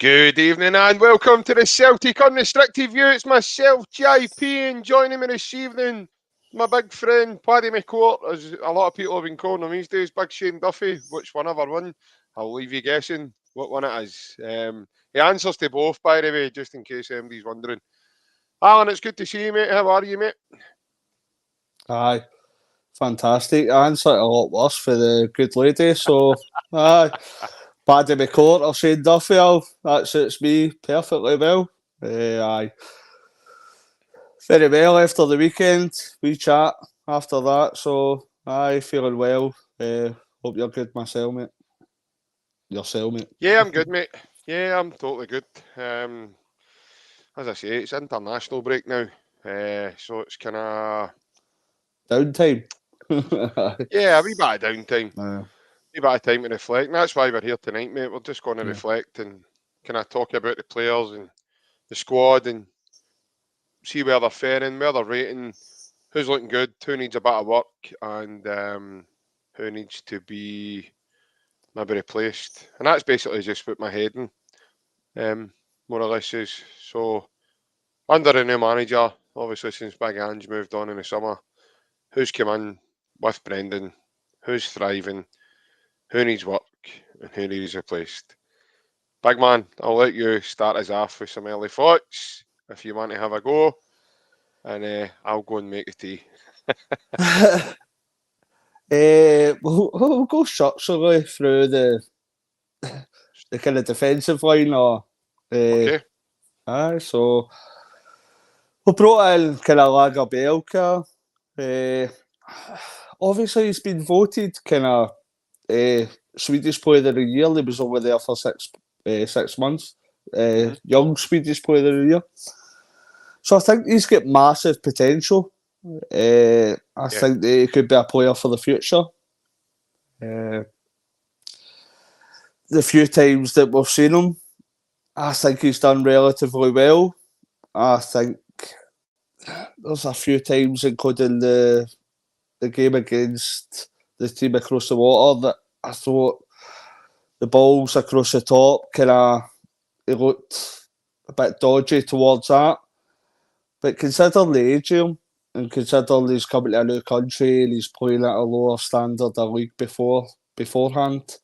Good evening and welcome to the Celtic Unrestricted View. It's myself, JP, and joining me this evening, my big friend, Paddy McCourt, as a lot of people have been calling him these days, Big Shane Duffy. Which one ever won? I'll leave you guessing what one it is. He answers to both, by the way, just in case anybody's wondering. Alan, it's good to see you, mate. How are you, mate? Aye, fantastic. I answered a lot worse for the good lady, so aye. Paddy McCourt or Shane Duffy, that suits me perfectly well. Aye. Very well after the weekend. We chat after that, so aye, feeling well. Hope you're good myself, mate. Yourself, mate. Yeah, I'm good, mate. Yeah, I'm totally good. As I say, it's international break now, so it's kind of... Downtime. Yeah, a wee bit of downtime. Aye. A bit of time to reflect. And that's why we're here tonight, mate. We're just going to Yeah. reflect and kind of talk about the players and the squad and see where they're faring, where they're rating, who's looking good, who needs a bit of work, and who needs to be maybe replaced. And that's basically just what my heading, more or less, is. So, under a new manager, obviously since Big Ange moved on in the summer, who's come in with Brendan, who's thriving, who needs work, and who needs replaced. Big man, I'll let you start us off with some early thoughts if you want to have a go, and I'll go and make the tea. We'll go structurally through the kind of defensive line, or Okay. aye. So we brought in kind of Lagerbielke. Obviously, he's been voted kind of Swedish Player of the Year. He was over there for 6 months. Young Swedish Player of the Year. So I think he's got massive potential. I think that he could be a player for the future. The few times that we've seen him, I think he's done relatively well. I think there's a few times, including the game against the team across the water, that I thought the balls across the top it looked a bit dodgy towards that. But considering the age of him, and considering he's coming to a new country and he's playing at a lower standard of league beforehand,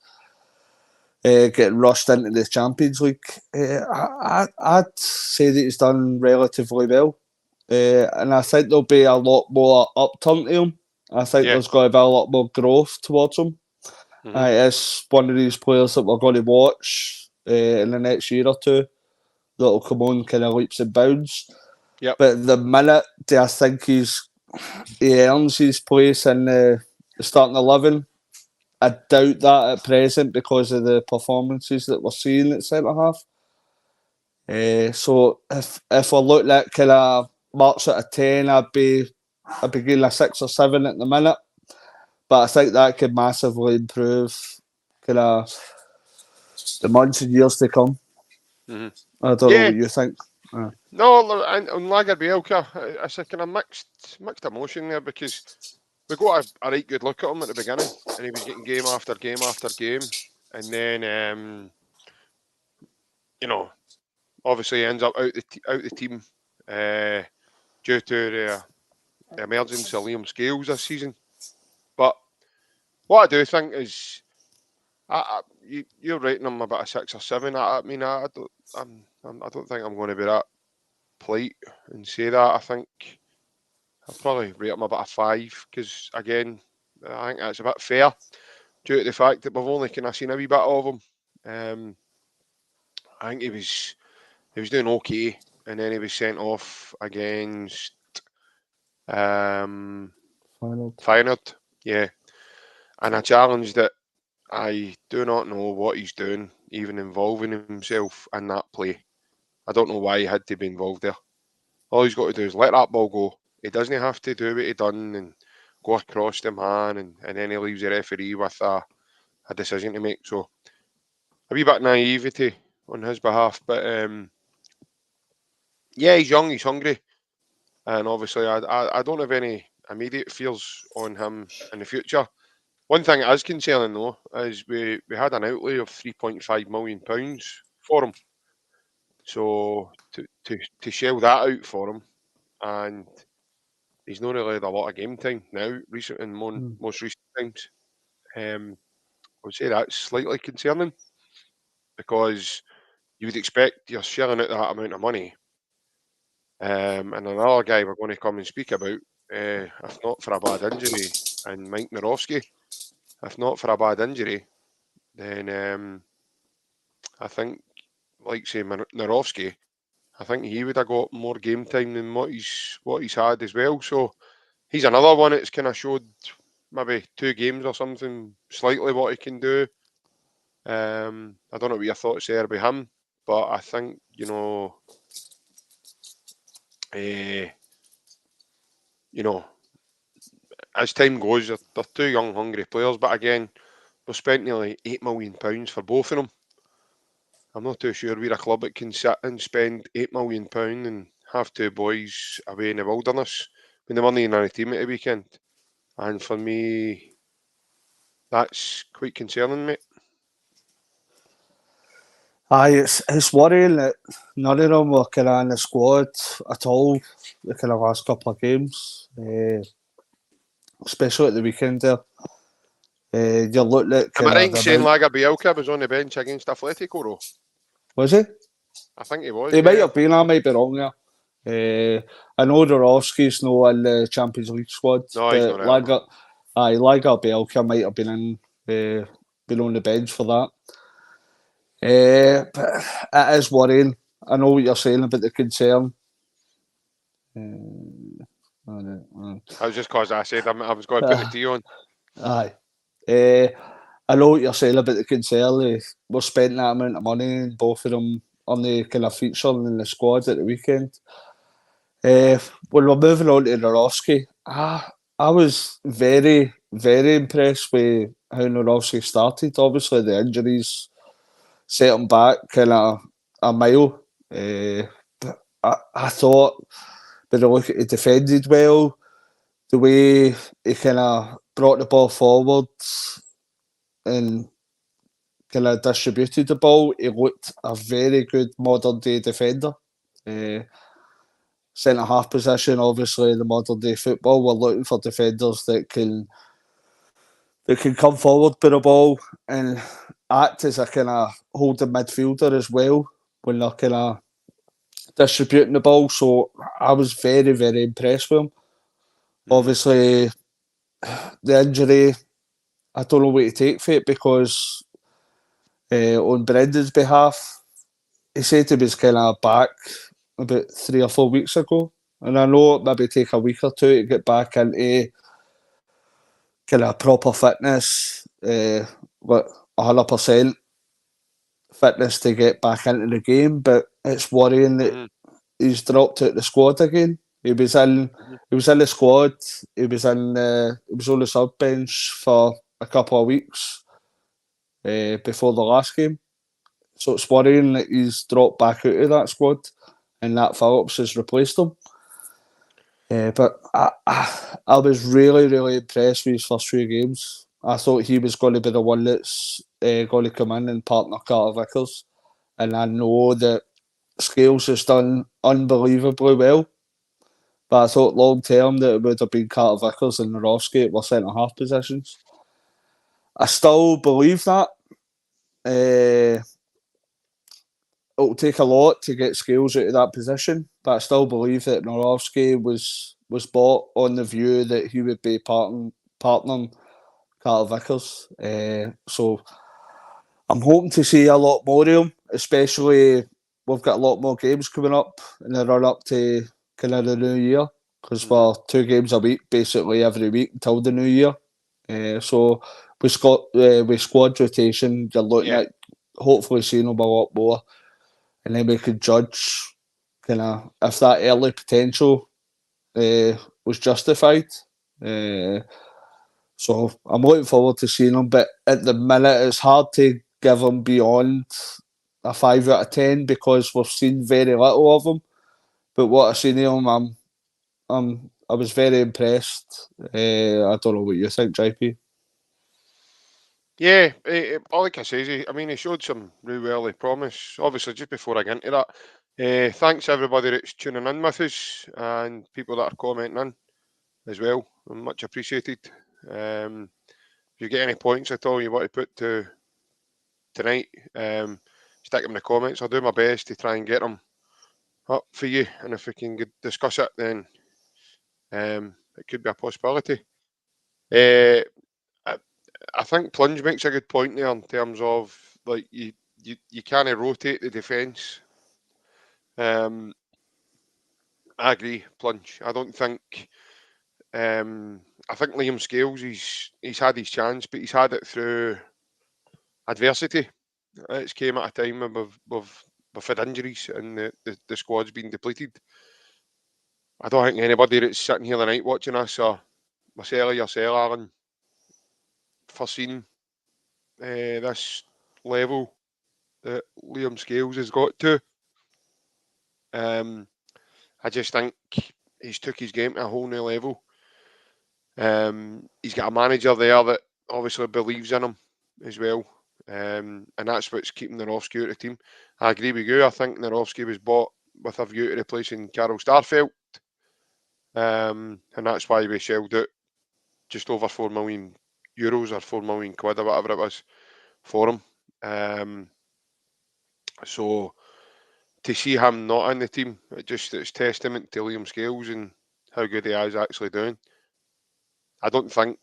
getting rushed into the Champions League, I'd say that he's done relatively well. And I think there'll be a lot more upturn to him. I think there's going to be a lot more growth towards him. It's one of these players that we're going to watch in the next year or two that'll come on kind of leaps and bounds. Yep. But the minute I think he earns his place in the starting 11, I doubt that at present because of the performances that we're seeing at centre half. So if we're looking at kind of marks at a 10, I'd be giving a 6 or 7 at the minute. But I think that could massively improve kind of the months and years to come. I don't know what you think. No, and Lagerbielke, it's a kind of mixed emotion there, because we got a right good look at him at the beginning, and he was getting game after game after game, and then obviously he ends up out the team due to the emergence of Liam Scales this season. But what I do think is, you're rating him about a 6 or 7. I mean, I don't think I'm going to be that polite and say that. I think I'll probably rate him about a 5, because again, I think that's a bit fair due to the fact that we've only kind of seen a wee bit of him. I think he was doing okay, and then he was sent off against Feyenoord. Yeah, and a challenge that I do not know what he's doing, even involving himself in that play. I don't know why he had to be involved there. All he's got to do is let that ball go. He doesn't have to do what he done and go across the man, and then he leaves the referee with a decision to make. So a wee bit of naivety on his behalf. But yeah, he's young, he's hungry. And obviously I don't have any immediate fears on him in the future. One thing that is concerning, though, is we had an outlay of £3.5 million for him. So to shell that out for him, and he's not really had a lot of game time now, most recent times. I would say that's slightly concerning because you would expect you're shelling out that amount of money. And another guy we're going to come and speak about, if not for a bad injury, and Mike Narowski, if not for a bad injury, then I think, like say Narowski, I think he would have got more game time than what he's had as well. So he's another one that's kind of showed maybe 2 games or something, slightly what he can do. I don't know what your thoughts there about him, but I think uh, as time goes, they're 2 young, hungry players. But again, we've spent nearly £8 million for both of them. I'm not too sure we're a club that can sit and spend £8 million and have 2 boys away in the wilderness when they weren't even on a team at the weekend. And for me, that's quite concerning, mate. Aye, it's worrying that none of them were kind of in the squad at all the kind of last couple of games, especially at the weekend there. You're looking at Am I kind right in of saying Laga Bielka was on the bench against Atletico, though? Was he? I think he was, He might yeah. have been, I might be wrong there. I know Dorowski's not in the Champions League squad, No, he's but not there. Laga Bielka might have been been on the bench for that. But it is worrying. I know what you're saying about the concern. That was just because I said I was going to put the tea on. Aye. I know what you're saying about the concern. We're spending that amount of money, and both of them on the kind of featuring in the squad at the weekend. When we're moving on to Narowski, I was very, very impressed with how Narowski started. Obviously, the injuries set him back kind of a mile. But I thought, but look, he defended well. The way he kind of brought the ball forward and kind of distributed the ball, he looked a very good modern day defender. Centre half position, obviously, in the modern day football, we're looking for defenders that can come forward with the ball and act as a kind of holding midfielder as well when they're kind of distributing the ball. So I was very, very impressed with him. Obviously, the injury, I don't know what to take for it because on Brendan's behalf, he said he was kind of back about 3 or 4 weeks ago. And I know it maybe take a week or two to get back into kind of proper fitness, 100% fitness to get back into the game. But it's worrying that he's dropped out the squad again. He was in the squad. He was on the sub bench for a couple of weeks before the last game. So it's worrying that he's dropped back out of that squad and that Phillips has replaced him. But I was really, really impressed with his first 3 games. I thought he was going to be the one that's going to come in and partner Carter Vickers. And I know that Scales has done unbelievably well. But I thought long term that it would have been Carter Vickers and Narowski at our centre half positions. I still believe that. It'll take a lot to get Scales out of that position, but I still believe that Narowski was bought on the view that he would be partnering Carter Vickers. So I'm hoping to see a lot more of him, especially we've got a lot more games coming up in the run up to kind of the new year because we're 2 games a week basically every week until the new year. So with squad rotation, you're looking at hopefully seeing him a lot more. And then we could judge kind of if that early potential was justified. So I'm looking forward to seeing him, but at the minute it's hard to give him beyond a 5 out of 10 because we've seen very little of him. But what I've seen of him, I was very impressed. I don't know what you think, JP. Yeah, all I can say is, he showed some real early promise. Obviously, just before I get into that, Thanks everybody that's tuning in with us and people that are commenting in as well. Much appreciated. If you get any points at all you want to put to tonight, stick them in the comments. I'll do my best to try and get them up for you, and if we can discuss it, then it could be a possibility. I think Plunge makes a good point there in terms of like you can't rotate the defence. I agree, Plunge. I don't think. I think Liam Scales, he's had his chance, but he's had it through adversity. It's came at a time when we've had injuries and the squad's been depleted. I don't think anybody that's sitting here tonight watching us, or myself, yourself, Alan, foreseen this level that Liam Scales has got to. I just think he's took his game to a whole new level. He's got a manager there that obviously believes in him as well. And that's what's keeping Narowski out of the team. I agree with you. I think Narowski was bought with a view to replacing Carol Starfelt. And that's why we shelled out just over €4 million or £4 million or whatever it was for him. So to see him not in the team, it's testament to Liam Scales and how good he is actually doing. I don't think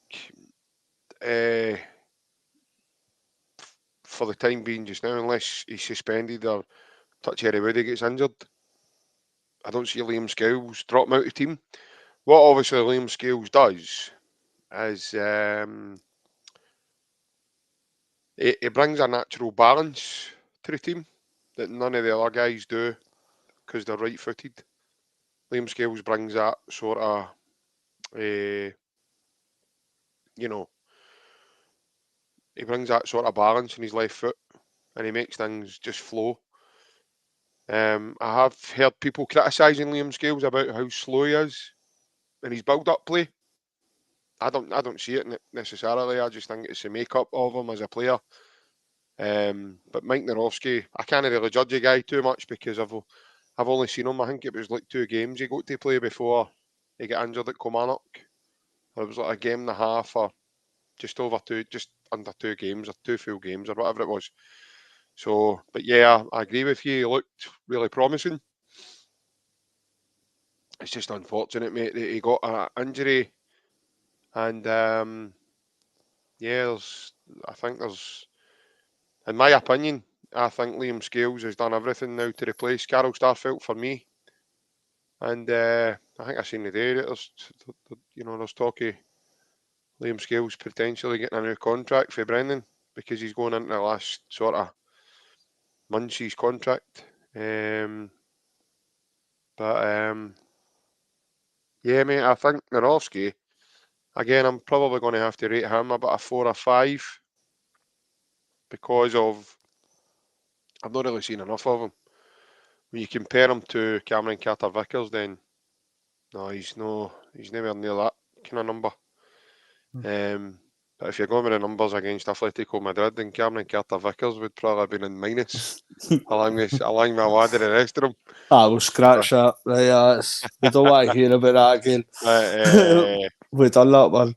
for the time being just now, unless he's suspended or Touchy Woody gets injured, I don't see Liam Scales drop him out of the team. What obviously Liam Scales does is he brings a natural balance to the team that none of the other guys do because they're right-footed. Liam Scales brings that sort of, he brings that sort of balance in his left foot and he makes things just flow. I have heard people criticising Liam Scales about how slow he is in his build-up play. I don't see it necessarily. I just think it's the makeup of him as a player. But Mike Narowski, I can't really judge a guy too much because I've only seen him. I think it was like 2 games he got to play before he got injured at Kilmarnock. Or it was like a game and a half, or just under 2 games, or 2 full games, or whatever it was. So, but yeah, I agree with you. He looked really promising. It's just unfortunate, mate, that he got an injury. And I think there's, in my opinion, I think Liam Scales has done everything now to replace Carol Starfelt for me. And I think I seen today that there's talk of Liam Scales potentially getting a new contract for Brendan because he's going into the last sort of months of his contract. Yeah, mate, I think Narowski, again, I'm probably going to have to rate him about a 4 or 5 because of I've not really seen enough of him. When you compare him to Cameron Carter-Vickers, then no, he's nowhere near that kind of number. But if you're going with the numbers against Atletico Madrid, then Cameron Carter-Vickers would probably have been in minus along my lad of the rest of them. We'll scratch that. Right, we don't want to hear about that again. We've done that one.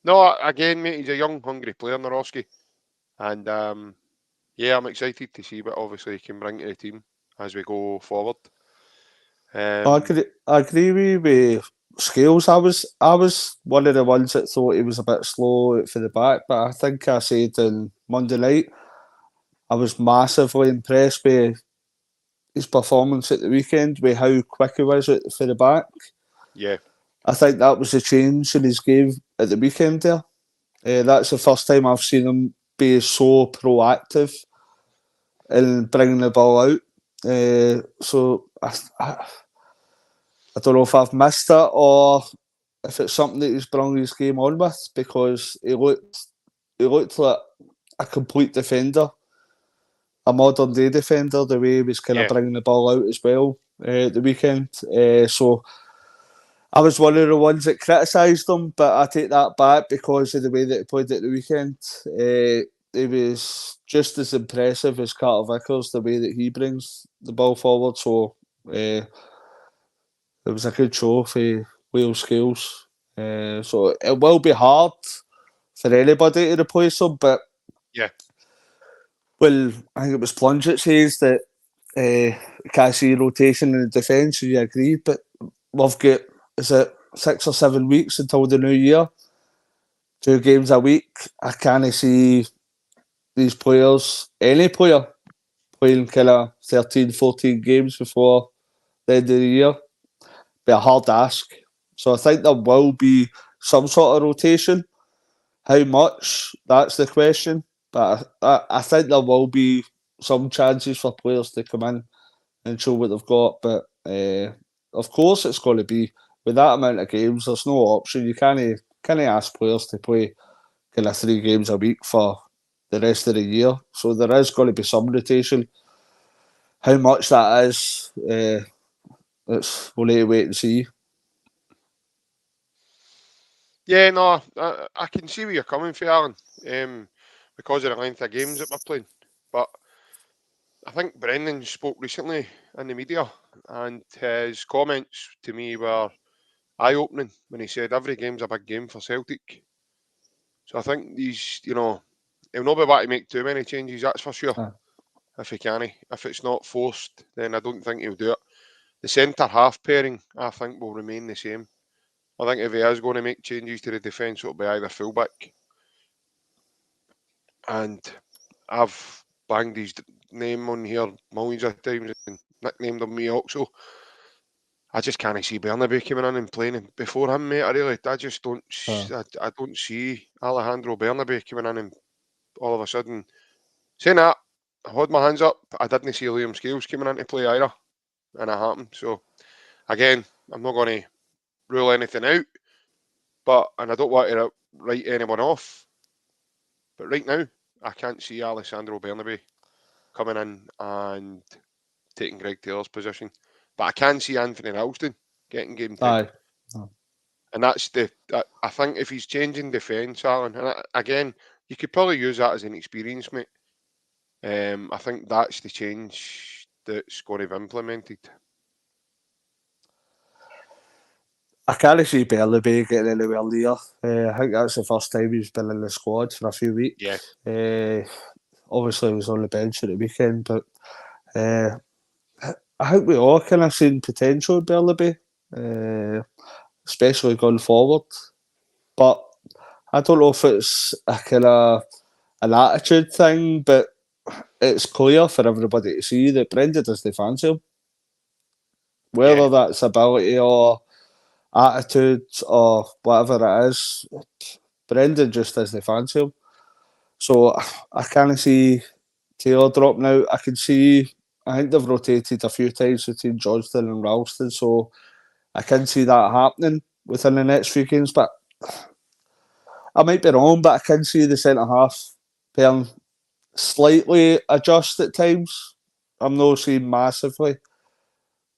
No, again, mate, he's a young, hungry player, Narowski. And yeah, I'm excited to see what obviously he can bring to the team as we go forward. I agree with Scales. I was one of the ones that thought he was a bit slow for the back, but I think I said on Monday night I was massively impressed with his performance at the weekend, with how quick he was for the back. Yeah. I think that was the change in his game at the weekend there. That's the first time I've seen him be so proactive in bringing the ball out. So I don't know if I've missed it or if it's something that he's brought his game on with, because he looked like a complete defender, a modern day defender, the way he was kind of bringing the ball out as well at the weekend. So I was one of the ones that criticised him, but I take that back because of the way that he played at the weekend. he was just as impressive as Carter Vickers, the way that he brings the ball forward. So it was a good show for Wales skills. So it will be hard for anybody to replace him, but Yeah. well, I think it was Plunge that says that can't see rotation in the defence, so you agree, but we've got, is it 6 or 7 weeks until the new year? 2 games a week. I can't see these players, any player, playing kind of 13, 14 games before the end of the year. Be a hard ask. So I think there will be some sort of rotation. How much? That's the question. But I think there will be some chances for players to come in and show what they've got. But of course, it's going to be with that amount of games. There's no option. You can't ask players to play kind of 3 games a week for the rest of the year. So there is going to be some rotation. How much that is, we'll need to wait and see. Yeah, no, I can see where you're coming from, Alan, because of the length of games that we're playing. But I think Brendan spoke recently in the media, and his comments to me were eye-opening when he said every game's a big game for Celtic. So I think he'll not be able to make too many changes, that's for sure. If he can. If it's not forced, then I don't think he'll do it. The centre-half pairing, I think, will remain the same. I think if he is going to make changes to the defence, it'll be either fullback. And I've banged his name on here millions of times and nicknamed him me also. I just can't see Bernabeu coming in and playing before him, mate. I just don't. I don't see Alejandro Bernabeu coming in and all of a sudden. Saying that, I had my hands up. I didn't see Liam Scales coming in to play either, and it happened. So again, I'm not going to rule anything out, and I don't want to write anyone off. But right now, I can't see Alessandro Bernabeu coming in and taking Greg Taylor's position. But I can see Anthony Ralston getting game time. And that's I think if he's changing defence, Alan, and again, you could probably use that as an experience, mate. I think that's the change that's going to be implemented. I can't see Bernabeu getting anywhere near. I think that's the first time he's been in the squad for a few weeks. Yeah. Obviously, he was on the bench at the weekend, but I think we all kind of seen potential in Bernabeu, especially going forward. But I don't know if it's a kind of an attitude thing, but it's clear for everybody to see that Brendan doesn't fancy him. Whether that's ability or attitude or whatever it is, Brendan just doesn't fancy him. So I can't see Taylor dropping out. I think they've rotated a few times between Johnston and Ralston, so I can see that happening within the next few games. But I might be wrong, but I can see the centre half pairing slightly adjust at times. I'm not saying massively,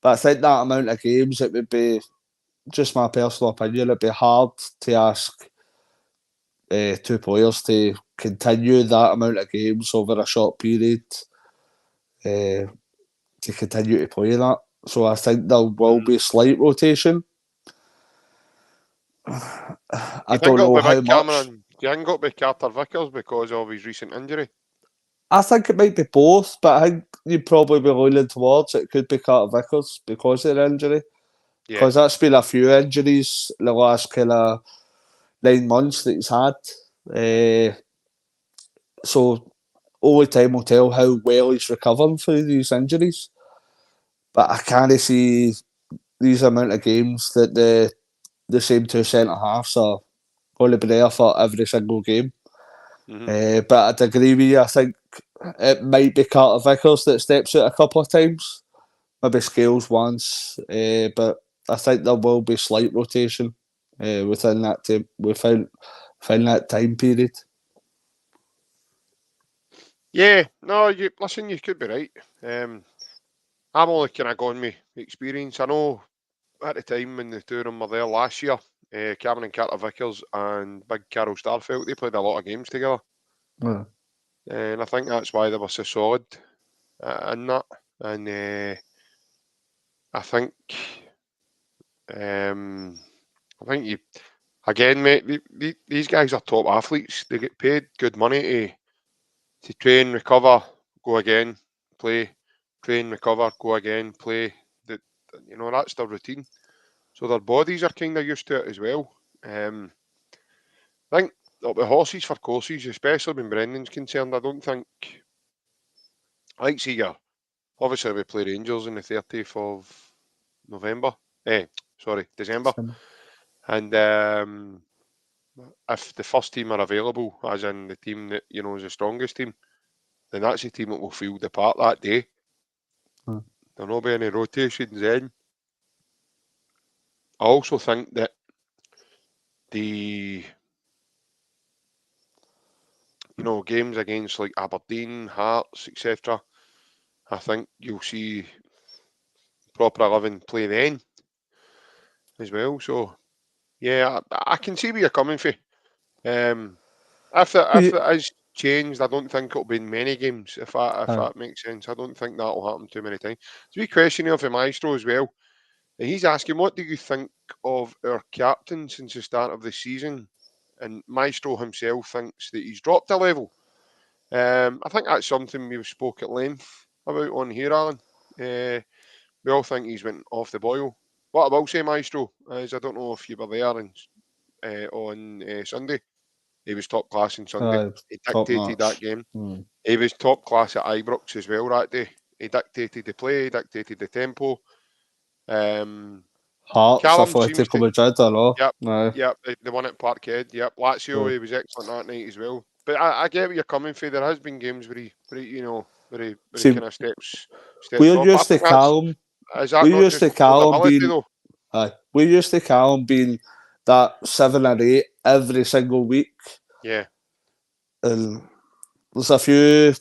but I think that amount of games, it would be, just my personal opinion, it'd be hard to ask 2 players to continue that amount of games over a short period to continue to play that. So I think there will be slight rotation. I don't know how much. Do you think it'll be Carter Vickers because of his recent injury? I think it might be both, but I think you'd probably be leaning towards it could be Carter Vickers because of the injury. Because that's been a few injuries in the last kind of 9 months that he's had. So only time will tell how well he's recovering from these injuries. But I can't see these amount of games that the same 2 centre halves are going to be there for every single game. But I'd agree with you. I think it might be Carter Vickers that steps out a couple of times, maybe Scales once, but I think there will be slight rotation within that time period. Yeah, no, you could be right. I'm only kind of going with experience. I know at the time when the 2 of them were there last year, Cameron Carter Vickers and Big Carol Starfelt, they played a lot of games together. and I think that's why they were so solid in that. And I think, you again, mate. These guys are top athletes. They get paid good money to train, recover, go again, play, train, recover, go again, play. That that's their routine. So their bodies are kind of used to it as well. I think the horses for courses, especially when Brendan's concerned, I don't think. I see you. Obviously, we play Rangers on the 30th of November. December. And if the first team are available, as in the team that is the strongest team, then that's the team that will field the part that day. There'll not be any rotations then. I also think that the games against like Aberdeen, Hearts, etc. I think you'll see proper 11 play then as well. So yeah, I can see where you're coming from. If it is changed, I don't think it'll be in many games. If that makes sense, I don't think that'll happen too many times. There's a wee question here for Maestro as well. And he's asking, what do you think of our captain since the start of the season? And Maestro himself thinks that he's dropped a level. I think that's something we've spoke at length about on here, Alan. We all think he's went off the boil. What I will say, Maestro, is I don't know if you were there on Sunday. He was top class on Sunday. He dictated that game. He was top class at Ibrox as well that day. He dictated the play, he dictated the tempo. Hearts, Callum Atletico Madrid, I know. Yep, the one at Parkhead. Yep, Lazio, he was excellent that night as well. But I get where you're coming from. There has been games where he kind of steps we're off. used to Callum. Is that not just affordability though? We're used to Callum being that 7 or 8 every single week. Yeah. And there's a few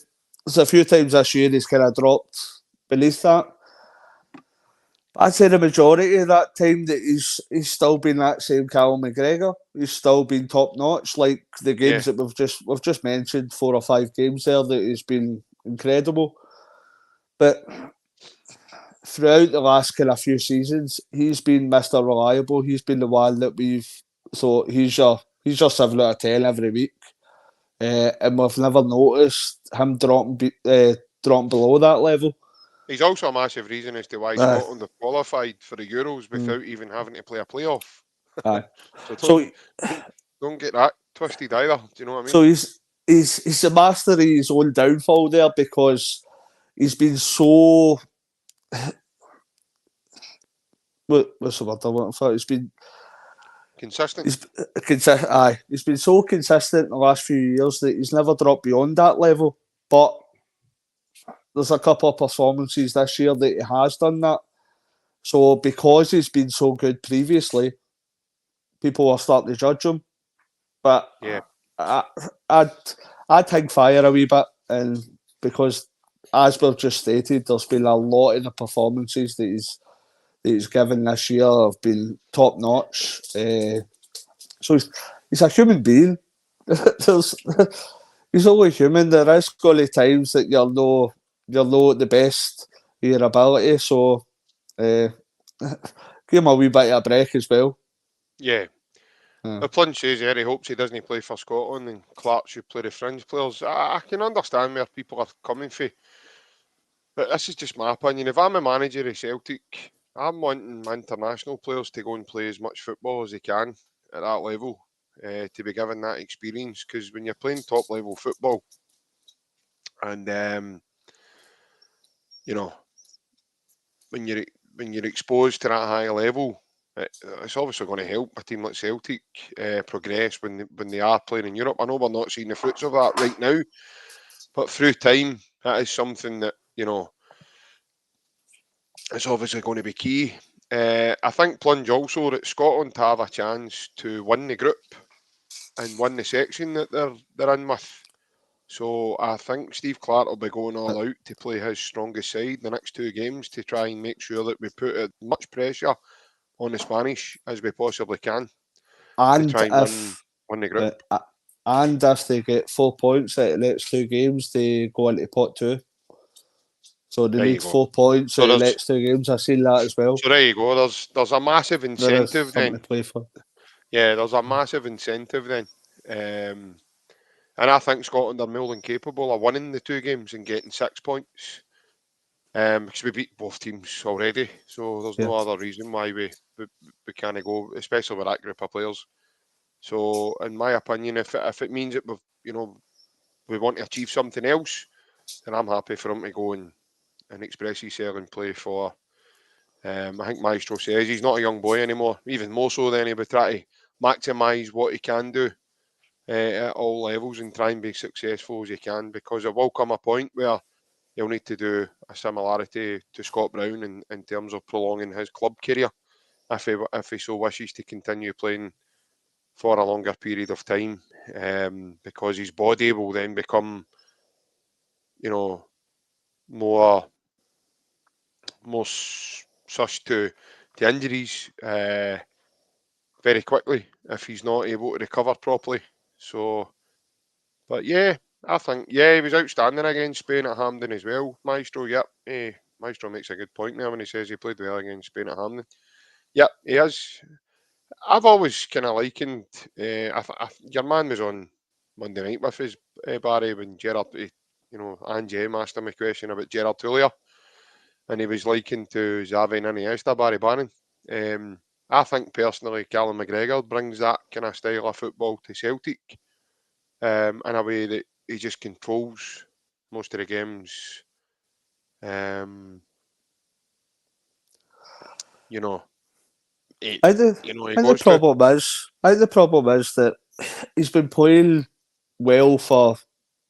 times this year he's kind of dropped beneath that. I'd say the majority of that time that he's still been that same Callum McGregor. He's still been top notch, like the games that we've just mentioned, 4 or 5 games there that he's been incredible. But throughout the last kind of few seasons, he's been Mr. Reliable. He's been the one that we've thought he's your 7 out of 10 every week, and we've never noticed him dropping below that level. He's also a massive reason as to why Scotland have qualified for the Euros without even having to play a playoff. So don't get that twisted either. Do you know what I mean? So he's a master of his own downfall there because he's been so. What's the word I want for? He's been consistent. He's been so consistent in the last few years that he's never dropped beyond that level. But there's a couple of performances this year that he has done that. So because he's been so good previously, people are starting to judge him. But yeah, I'd hang fire a wee bit, and because as we've just stated, there's been a lot in the performances that he's given this year have been top notch. So he's a human being. He's only human. There is going to be times that you're not at the best of your ability. So give him a wee bit of a break as well. Yeah. The Plunge says he hopes he doesn't play for Scotland and Clark should play the fringe players. I can understand where people are coming from. But this is just my opinion. If I'm a manager of Celtic, I'm wanting my international players to go and play as much football as they can at that level, to be given that experience. Because when you're playing top level football, and when you're exposed to that high level, it's obviously going to help a team like Celtic progress when they are playing in Europe. I know we're not seeing the fruits of that right now, but through time, that is something that it's obviously going to be key. I think Plunge also that Scotland have a chance to win the group and win the section that they're in with. So I think Steve Clark will be going all out to play his strongest side the next 2 games to try and make sure that we put as much pressure on the Spanish as we possibly can and to try and win the group. and if they get 4 points out of the next 2 games, they go into pot 2. So they There you need go. 4 points So out of the there's next 2 games. I've seen that as well. so there you go. There's a massive There is incentive something then. to play for. Yeah, there's a massive incentive then. And I think Scotland are more than capable of winning the 2 games and getting 6 points. Because we beat both teams already, so there's Yeah. no other reason why we can't go, especially with that group of players. So, in my opinion, if it means that we want to achieve something else, then I'm happy for him to go and express himself and play for. I think Maestro says he's not a young boy anymore, even more so than he would try to maximise what he can do at all levels and try and be successful as he can, because there will come a point where he'll need to do a similarity to Scott Brown in terms of prolonging his club career, if he so wishes to continue playing for a longer period of time, because his body will then become, more sus to injuries very quickly if he's not able to recover properly. So, but yeah, I think he was outstanding against Spain at Hampden as well. Maestro, yep, Maestro makes a good point there when he says he played well against Spain at Hampden. Yep, he has. I've always kind of likened. Your man was on Monday night with us, Barry, when Gerard, and Jim asked him a question about Gerard Tullier, and he was likened to Xavi and Iniesta, Barry Bannon. I think personally, Callum McGregor brings that kind of style of football to Celtic, in a way that he just controls most of the games. You know, it, I think he the wants to. problem is that he's been playing well for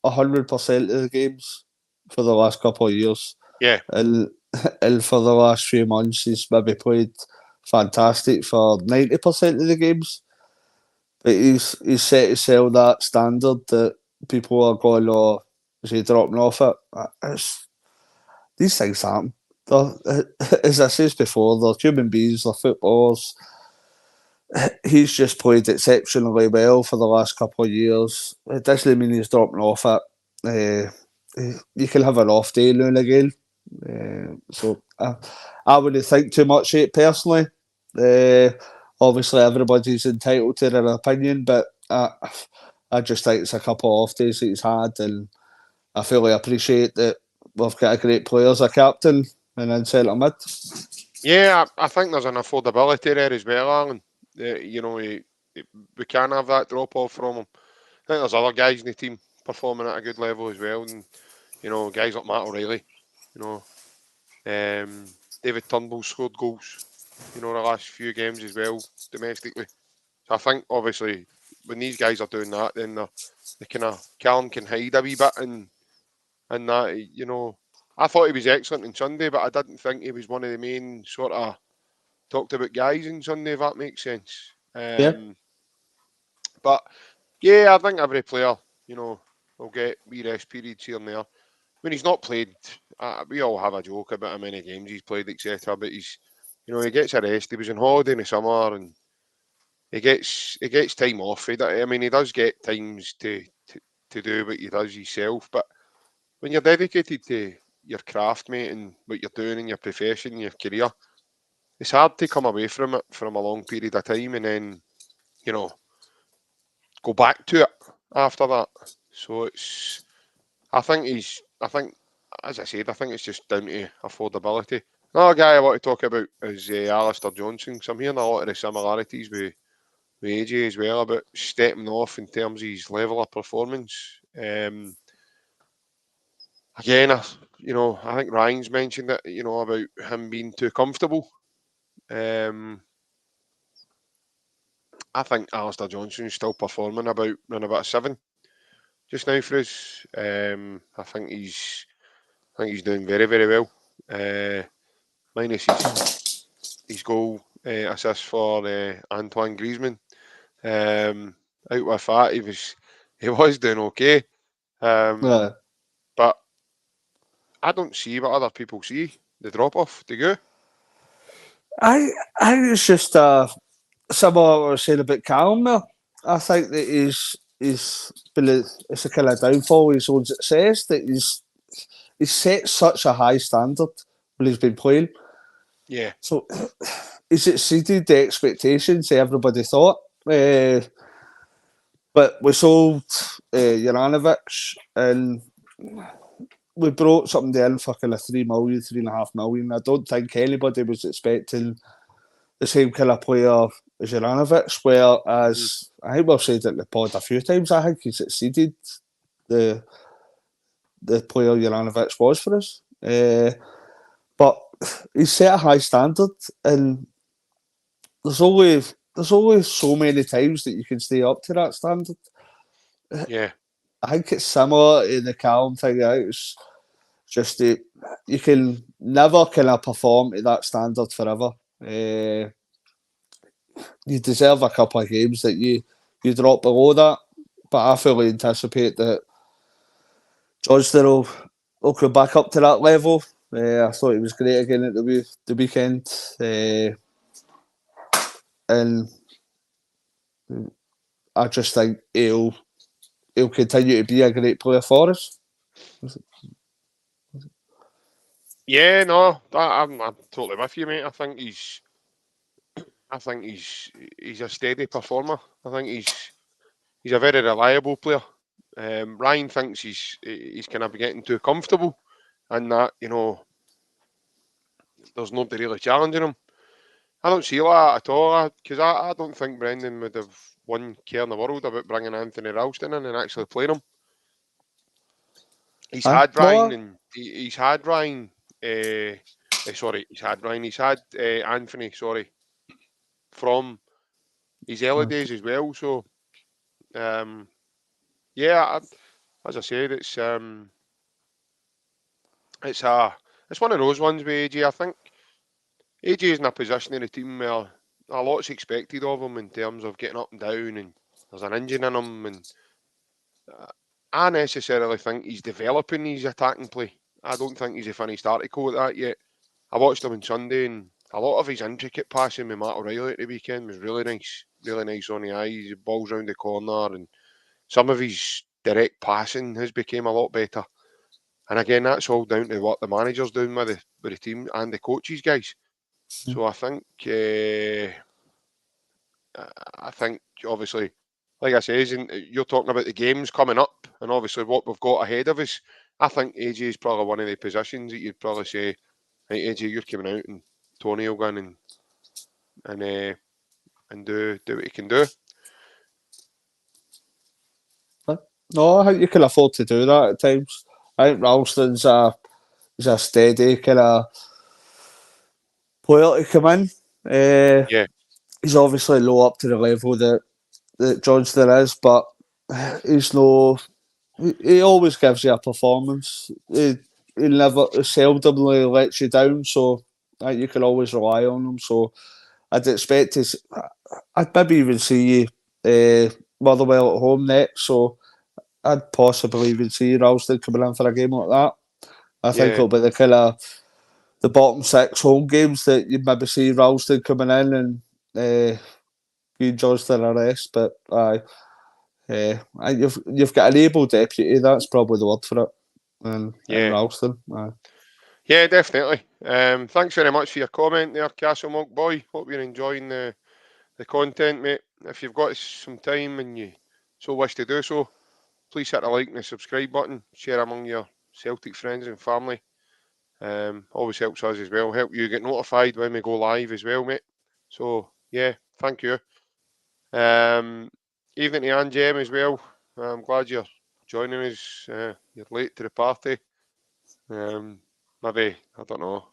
100% of the games for the last couple of years, Yeah, and and for the last few months he's maybe played fantastic for 90% of the games. But he's set to sell that standard that people are going, oh, is he dropping off it? These things happen. As I said before, they're human beings, they're footballers. He's just played exceptionally well for the last couple of years. It doesn't mean he's dropping off it. You can have an off day now and again. So I wouldn't think too much of it personally. Uh, Obviously, everybody's entitled to their opinion, but I just think it's a couple of off days that he's had, and I fully appreciate that we've got a great player as a captain and in centre mid. yeah, I think there's an affordability there as well, Alan. We can have that drop off from him. I think there's other guys in the team performing at a good level as well, and guys like Matt O'Reilly, you know, David Turnbull scored goals, the last few games as well domestically. So I think obviously when these guys are doing that, then the kind of Callum can hide a wee bit and that I thought he was excellent on Sunday, but I didn't think he was one of the main sort of talked about guys on Sunday, if that makes sense. Yeah, But yeah, I think every player, will get wee rest periods here and there. When he's not played, we all have a joke about how many games he's played, etc. But he gets a rest. He was on holiday in the summer, and he gets time off. He does get times to do what he does himself. But when you're dedicated to your craft, mate, and what you're doing in your profession, your career, it's hard to come away from it from a long period of time and then, go back to it after that. So I think, as I said, I think it's just down to affordability. Another guy I want to talk about is Alistair Johnson. So I'm hearing a lot of the similarities with AJ as well about stepping off in terms of his level of performance. Again, I think Ryan's mentioned it, about him being too comfortable. I think Alistair Johnson's still performing around about a 7 just now for us. I think he's doing very, very well. Minus his goal assist for Antoine Griezmann. Out with that, he was doing okay. But I don't see what other people see. The drop off. Do you? I think it's just similar to what I was saying about Callum there. I think that it's a kind of downfall of his own success that he's set such a high standard when he's been playing. Yeah. So he's exceeded the expectations everybody thought. But we sold Juranovic and we brought somebody in for kind of 3 million, 3.5 million. I don't think anybody was expecting the same kind of player as Juranovic, whereas I think we've said it in the pod a few times, I think he's exceeded the player Juranovic was for us. But he's set a high standard, and there's only so many times that you can stay up to that standard. Yeah. I think it's similar in the Callum thing. It's just that you can never kind of perform to that standard forever. You deserve a couple of games that you drop below that, but I fully anticipate that Johnston will come back up to that level. I thought he was great again at the weekend, and I just think he'll continue to be a great player for us. Yeah, no, I'm totally with you, mate. I think he's a steady performer. I think he's a very reliable player. Ryan thinks he's kind of getting too comfortable, and that there's nobody really challenging him. I don't see that at all, because I don't think Brendan would have one care in the world about bringing Anthony Ralston in and actually playing him. He's had Ryan, and he's had Ryan. He's had Ryan. He's had Anthony. Sorry, from his early days as well. So, yeah, as I said, it's one of those ones with AJ. I think AJ is in a position in the team where a lot's expected of him in terms of getting up and down, and there's an engine in him, and I necessarily think he's developing his attacking play. I don't think he's a finished article at that yet. I watched him on Sunday, and a lot of his intricate passing with Matt O'Reilly at the weekend was really nice on the eyes. Balls round the corner, and some of his direct passing has become a lot better. And again, that's all down to what the manager's doing with the team and the coaches, guys. So I think obviously, like I say, you're talking about the games coming up, and obviously what we've got ahead of us. I think AJ is probably one of the positions that you'd probably say, right, AJ, you're coming out, and Tony will go in and do what he can do. No, I think you can afford to do that at times. I think Ralston's a steady kind of player to come in. Yeah. He's obviously low up to the level that Johnston is, but he's no. He always gives you a performance. He seldomly lets you down, so I think you can always rely on him. So I'd expect I'd maybe even see Motherwell at home next, so I'd possibly even see Ralston coming in for a game like that. I think it'll be the kind of the bottom 6 home games that you'd maybe see Ralston coming in and give Johnston a rest. But you've got an able deputy. That's probably the word for it. And Ralston. Yeah, definitely. Thanks very much for your comment there, Castle Monk Boy. Hope you're enjoying the content, mate. If you've got some time and you so wish to do so, please hit the like and the subscribe button. Share among your Celtic friends and family. Always helps us as well. Help you get notified when we go live as well, mate. So yeah, thank you. Evening to Ann Jem as well. I'm glad you're joining us. You're late to the party. Maybe, I don't know,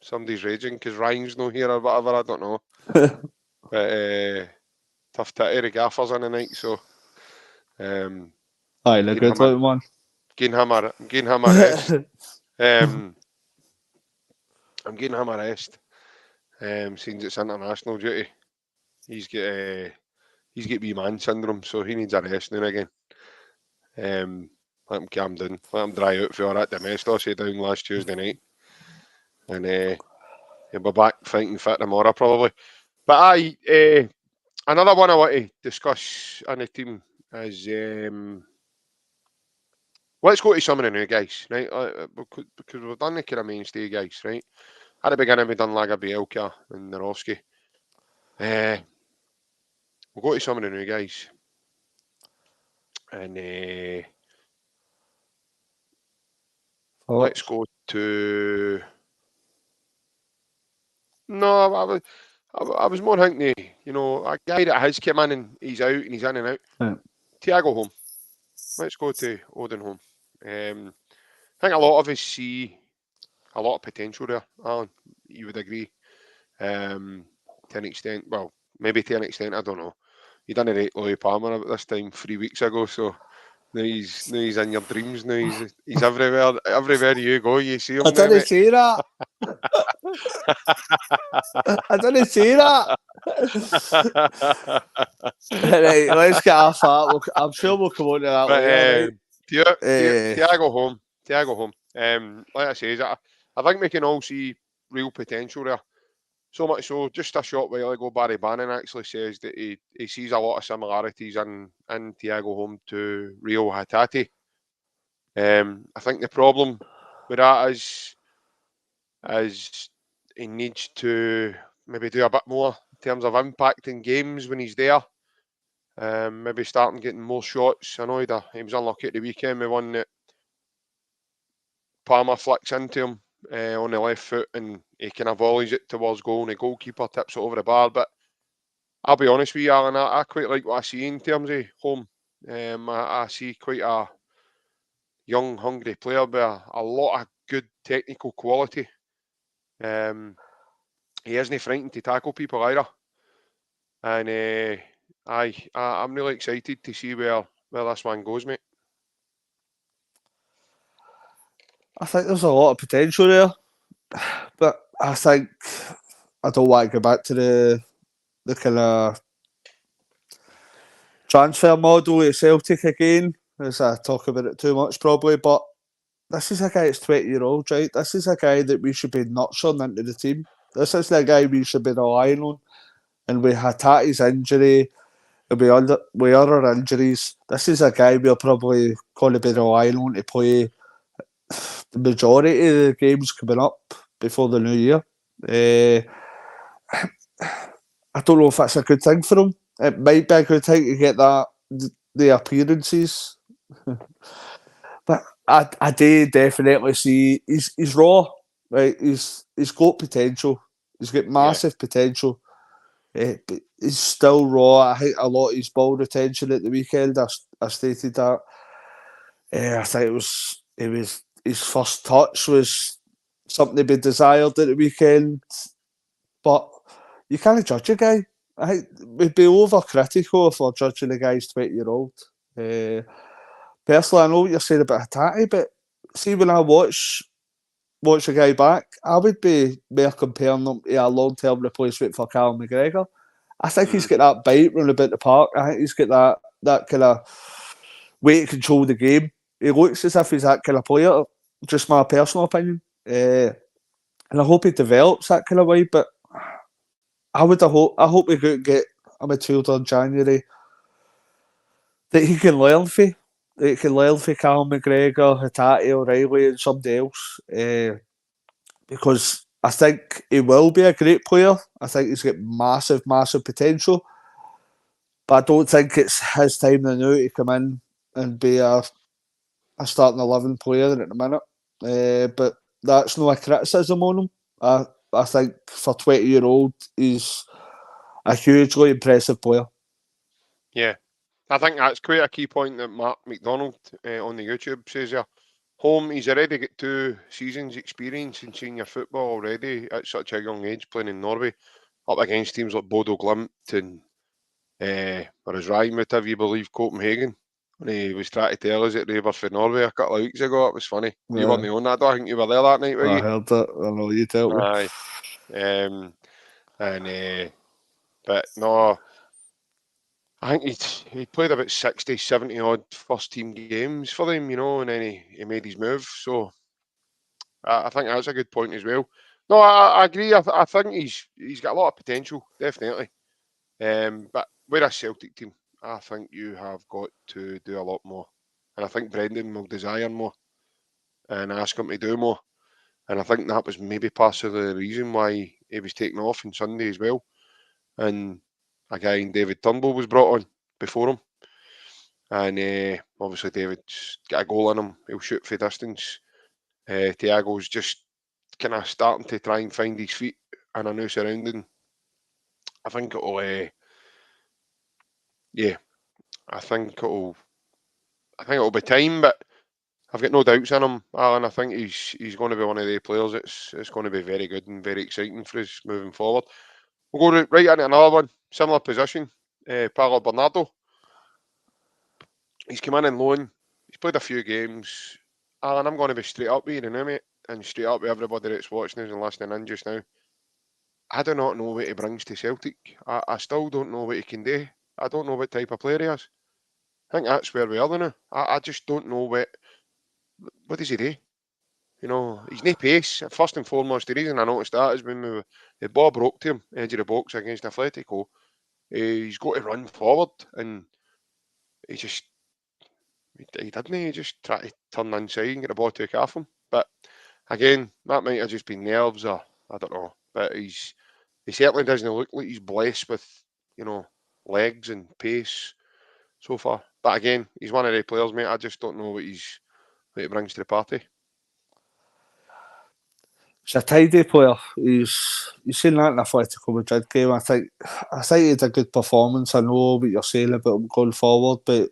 somebody's raging because Ryan's not here or whatever, I don't know. But tough titty, the gaffer's in the night, so aye, the good looking one. Getting him a rest. I'm getting him a rest. Since it's international duty. He's got wee man syndrome, so he needs a rest now and again. Let him calm down. Let him dry out for all that domestos he down last Tuesday night. And he'll be back fighting fit tomorrow probably. But another one I want to discuss on the team is let's go to some of the new guys, right? Because we've done the kind of mainstay guys, right? At the beginning, we done Lagerbielka and Narowski. We'll go to some of the new guys. And let's go to... No, I was more thinking, a guy that has come in and he's out and he's in and out. Yeah. Thiago Holm. Let's go to Odin Holm. I think a lot of us see a lot of potential there, Alan. You would agree. To an extent, well, maybe to an extent, I don't know. You didn't rate Louis Palmer about this time 3 weeks ago, so now he's in your dreams. Now he's everywhere. Everywhere you go, you see him. I didn't say that. I didn't say that. Right, let's get off that. I'm sure we'll come on to that later. Right? Thiago Holm. Like I say, I think we can all see real potential there. So much so, just a short while ago, Barry Bannon actually says that he sees a lot of similarities in Thiago Holm to Rio Hatate. I think the problem with that is he needs to maybe do a bit more in terms of impact in games when he's there. Maybe starting getting more shots. I know he was unlucky at the weekend with one that Palmer flicks into him on the left foot and he kind of volleys it towards goal and the goalkeeper tips it over the bar. But I'll be honest with you, Alan, I quite like what I see in terms of Holm. I see quite a young, hungry player with a lot of good technical quality. He isn't frightened to tackle people either. And I'm really excited to see where this one goes, mate. I think there's a lot of potential there, but I think I don't want to go back to the kind of transfer model at Celtic again, as I talk about it too much probably, but this is a guy that's 20-year-old, right? This is a guy that we should be nurturing into the team. This is the guy we should be relying on. And with Hatate's injury, and with other injuries, this is a guy we're probably going to be relying on to play the majority of the games coming up before the new year. I don't know if that's a good thing for him. It might be a good thing to get the appearances. But I do definitely see he's raw, right? He's got potential. He's got massive potential. But he's still raw. I think a lot of his ball retention at the weekend. I stated that. I think it was his first touch was something to be desired at the weekend. But you can't judge a guy. I think we'd be overcritical if we're judging a guy's 20-year-old. Personally, I know what you're saying about Hatate, but see, when I watch a guy back, I would be more comparing him to a long-term replacement for Callum McGregor. I think he's got that bite round about the park. I think he's got that kind of way to control the game. He looks as if he's that kind of player, just my personal opinion. And I hope he develops that kind of way, but I hope we could get a midfielder in January that he can learn for. That he can learn for Callum McGregor, Hatate, O'Reilly and somebody else. Because I think he will be a great player. I think he's got massive, massive potential. But I don't think it's his time now to come in and be a starting 11 player at the minute. But that's no a criticism on him. I think for 20-year-old, he's a hugely impressive player. Yeah, I think that's quite a key point that Mark McDonald on the YouTube says here. Holm, he's already got 2 seasons experience in senior football already at such a young age, playing in Norway, up against teams like Bodo Glimt and, or as Ryan would have you believe, Copenhagen. When he was trying to tell us at Ravers for Norway a couple of weeks ago, it was funny. Yeah. You weren't on that, I think you were there that night, were you? I heard that, I know you told me. Aye. But no, I think he played about 60, 70 odd first team games for them, and then he made his move. So I think that's a good point as well. No, I agree. I think he's got a lot of potential, definitely. But we're a Celtic team. I think you have got to do a lot more. And I think Brendan will desire more and ask him to do more. And I think that was maybe partially the reason why he was taken off on Sunday as well. And a guy in David Turnbull was brought on before him. And obviously David's got a goal in him. He'll shoot for distance. Thiago's just kind of starting to try and find his feet in a new surrounding. I think it'll, yeah, I think it'll be time, but I've got no doubts in him, Alan. I think he's going to be one of the players. It's going to be very good and very exciting for us moving forward. We'll go right into another one, similar position. Paolo Bernardo. He's come in on loan. He's played a few games. Alan, I'm going to be straight up with you now, mate, and straight up with everybody that's watching us and listening in just now. I do not know what he brings to Celtic. I still don't know what he can do. I don't know what type of player he is. I think that's where we are now. I just don't know what does he do? You know, he's no pace. First and foremost, the reason I noticed that is when the ball broke to him, edge of the box against Atletico, he's got to run forward, and he just he didn't. He just tried to turn inside and get the ball took off him. But again, that might have just been nerves, or I don't know. But he certainly doesn't look like he's blessed with, you know, legs and pace so far. But again, he's one of the players, mate. I just don't know what he brings to the party. He's a tidy player. He's seen that in the Atletico Madrid game. I think he had a good performance. I know what you're saying about him going forward, but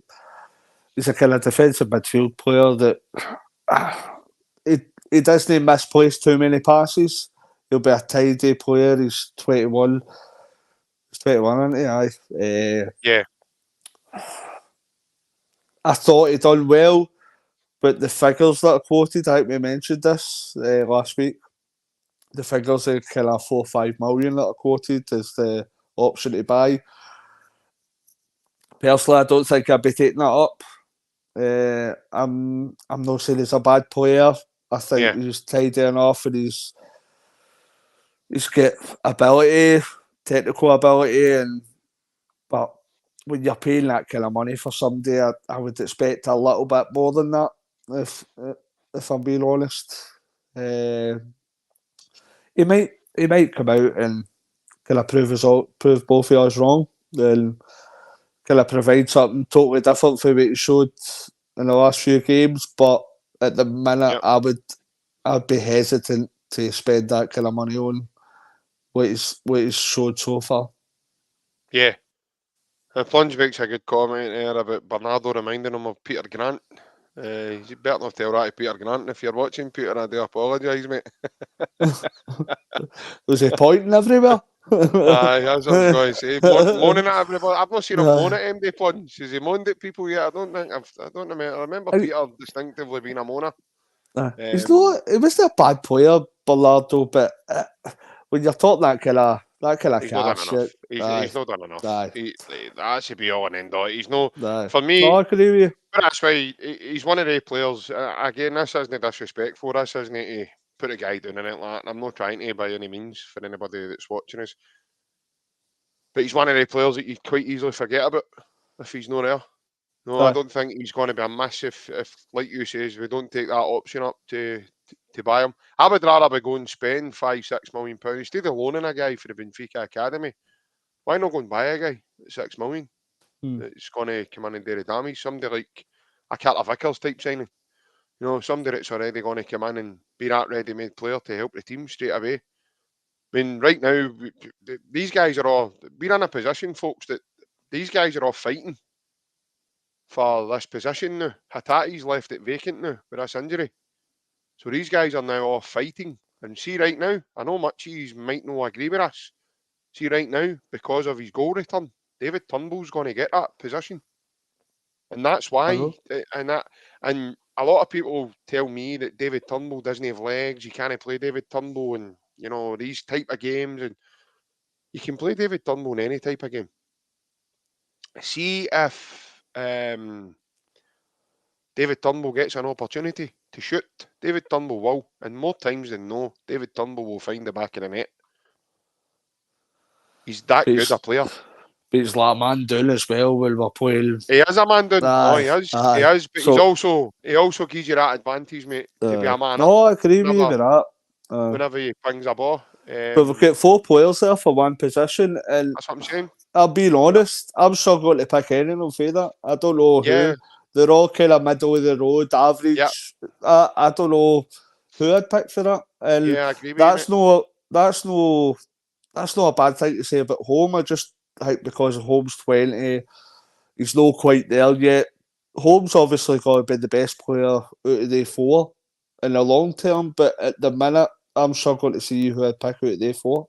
he's a kind of defensive midfield player that he doesn't misplace too many passes. He'll be a tidy player. He's 21. He's 21, isn't he? Aye. Yeah. I thought he'd done well, but the figures that are quoted, I think we mentioned this last week. The figures are kind of 4 or 5 million that are quoted as the option to buy. Personally, I don't think I'd be taking that up. I'm not saying he's a bad player. I think he's tidy enough, and he's got ability, technical ability, but when you're paying that kind of money for somebody, I would expect a little bit more than that. If I'm being honest, he might come out and kind of prove both of us wrong, and kind of provide something totally different from what he showed in the last few games. But at the minute, I'd be hesitant to spend that kind of money on what he's showed so far. Yeah. Plunge makes a good comment there about Bernardo reminding him of Peter Grant. You better not tell that to Peter Grant. If you're watching, Peter, I do apologise, mate. Was he pointing everywhere? Aye, that's what I was going to say. Moaning at everybody. I've not seen him moan at MD Plunge. Has he moaned at people yet? I don't remember Peter distinctively being a moaner. He wasn't a bad player, Bernardo, but when you're talking that kind of he's cash shit, he's not done enough. That should be all and end all. He's no, for me. No, I agree with you. That's why he's one of the players. Again, this isn't disrespectful. This isn't to put a guy down in it like that. I'm not trying to by any means for anybody that's watching us. But he's one of the players that you quite easily forget about if he's not there. No, I don't think he's going to be a massive. If, like you says, we don't take that option up to buy him. I would rather be going and spend £5-6 million instead of loaning a guy for the Benfica Academy. Why not go and buy a guy at £6 million? It's going to come in and do the damage. Somebody like a Carter Vickers type signing. You know, somebody that's already going to come in and be that ready-made player to help the team straight away. I mean, right now, these guys are all... We're in a position, folks, that these guys are all fighting for this position now. Hatati's left it vacant now with this injury. So these guys are now all fighting. And see right now, I know Muchies might not agree with us. See right now, because of his goal return, David Turnbull's going to get that position. And that's why. And a lot of people tell me that David Turnbull doesn't have legs. You can't play David Turnbull and, you know, these type of games. And you can play David Turnbull in any type of game. See if David Turnbull gets an opportunity to shoot. David Turnbull will. And more times than no, David Turnbull will find the back of the net. He's that good a player. But he's like a man down as well when we're playing. He is a man down. Oh, he Aye, is. He aye. is. But he also gives you that advantage, mate, to be a man up. No, I agree with you with that. Whenever he pings a ball. But we've got 4 players there for one position, and That's what I'm saying. I'll be honest, I'm struggling to pick any of them for that. I don't know who. Yeah. They're all kind of middle of the road, average. Yep. I don't know who I'd pick for that. And Yeah, I agree with you, mate. that's not a bad thing to say about home. I just think because Holmes 20, he's not quite there yet. Holmes obviously got to be the best player out of the 4 in the long term, but at the minute, I'm struggling to see who I'd pick out of the 4.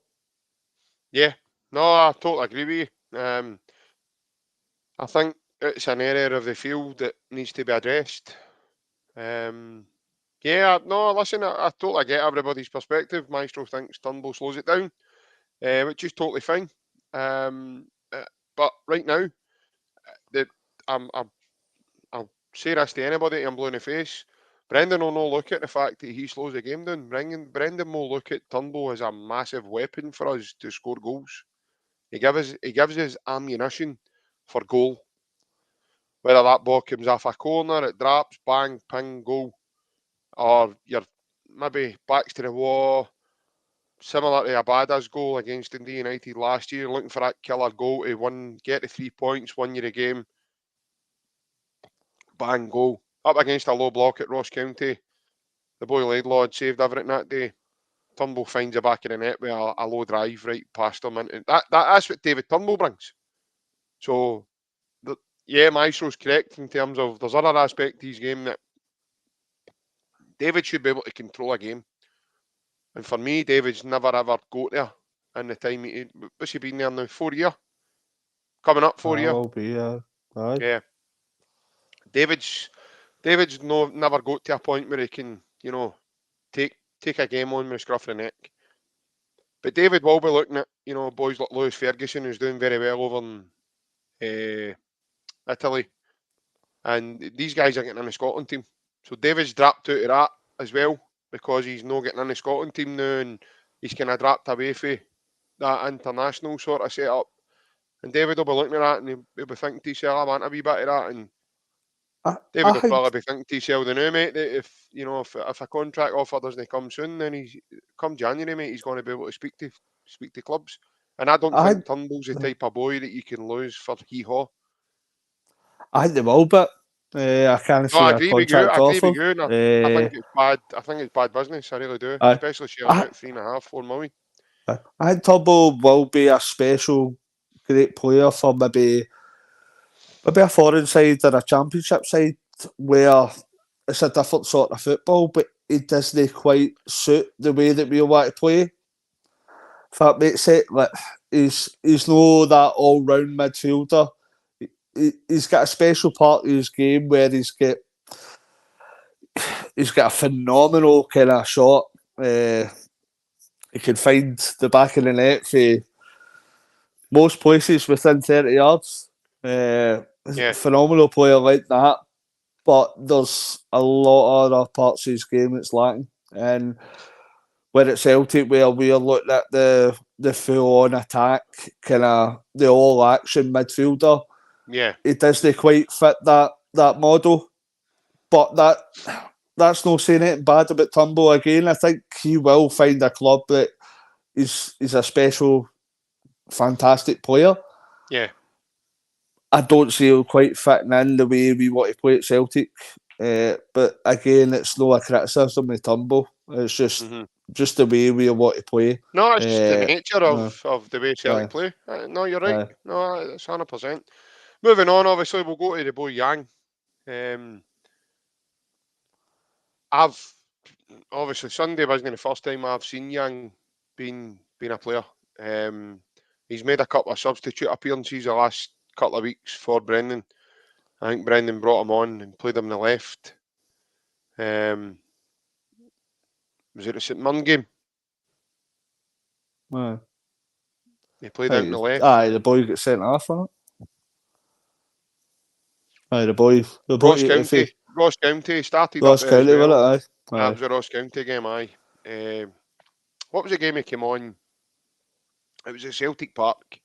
Yeah. No, I totally agree with you. I think it's an area of the field that needs to be addressed. Yeah, no, listen, I totally get everybody's perspective. Maestro thinks Turnbull slows it down, which is totally fine. But right now, I'll say this to anybody I'm blue in the face. Brendan will not look at the fact that he slows the game down. Brendan will look at Turnbull as a massive weapon for us to score goals. He gives us ammunition for goal. Whether that ball comes off a corner, it drops, bang, ping, goal. Or you're maybe backs to the wall, similar to Abada's goal against Dundee United last year, looking for that killer goal to get the 3 points, win you the game. Bang, goal. Up against a low block at Ross County. The boy Laidlaw had saved everything that day. Turnbull finds the back of the net with a low drive right past him. And that's what David Turnbull brings. So, Maestro's correct in terms of there's other aspects to his game that David should be able to control a game. And for me, David's never ever got there in the time what's he been there now? 4 years? Coming up 4 years? Will be, aye. Yeah. David's never got to a point where he can, take a game on with a scruff of the neck. But David will be looking at, boys like Lewis Ferguson, who's doing very well over in Italy. And these guys are getting in the Scotland team. So David's dropped out of that as well because he's not getting in the Scotland team now and he's kind of dropped away from that international sort of setup. And David will be looking at that and he'll be thinking to himself, I want a wee bit of that. And David will probably be thinking to himself, the new mate, that if a contract offer doesn't come soon, then come January, mate, he's going to be able to speak to clubs. And I don't think Turnbull's the type of boy that you can lose for hee-haw. I think they will, but I can't see I a agree contract with offer. you. I think it's bad. I think it's bad business. I really do, especially sharing out 3.5, 4 million. I think Turnbull will be a special, great player for maybe a foreign side or a championship side where it's a different sort of football, but it doesn't quite suit the way that we want to play. If that makes sense, like he's no that all round midfielder. He's got a special part of his game where he's got a phenomenal kind of shot. He can find the back of the net for most places within 30 yards. Phenomenal player like that. But there's a lot of other parts of his game that's lacking. And when it's Celtic, where we're looking at the full-on attack, kind of the all-action midfielder, it doesn't quite fit that model. But that's not saying anything bad about Turnbull again. I think he will find a club that is a special, fantastic player. Yeah. I don't see him quite fitting in the way we want to play at Celtic. But again, it's not a criticism of Turnbull. It's just the way we want to play. No, it's just the nature of the way Celtic play. No, you're right. No, it's 100%. Moving on, obviously, we'll go to the boy Yang. Obviously Sunday wasn't the first time I've seen Yang being a player. He's made a couple of substitute appearances the last couple of weeks for Brendan. I think Brendan brought him on and played him on the left. Was it the St Mirren game? He played out on the left. Aye, the boy got sent off on it. Aye, the boy. Ross County started Ross up there County, as well. Aye. That was a Ross County game, aye. What was the game he came on? It was at Celtic Park.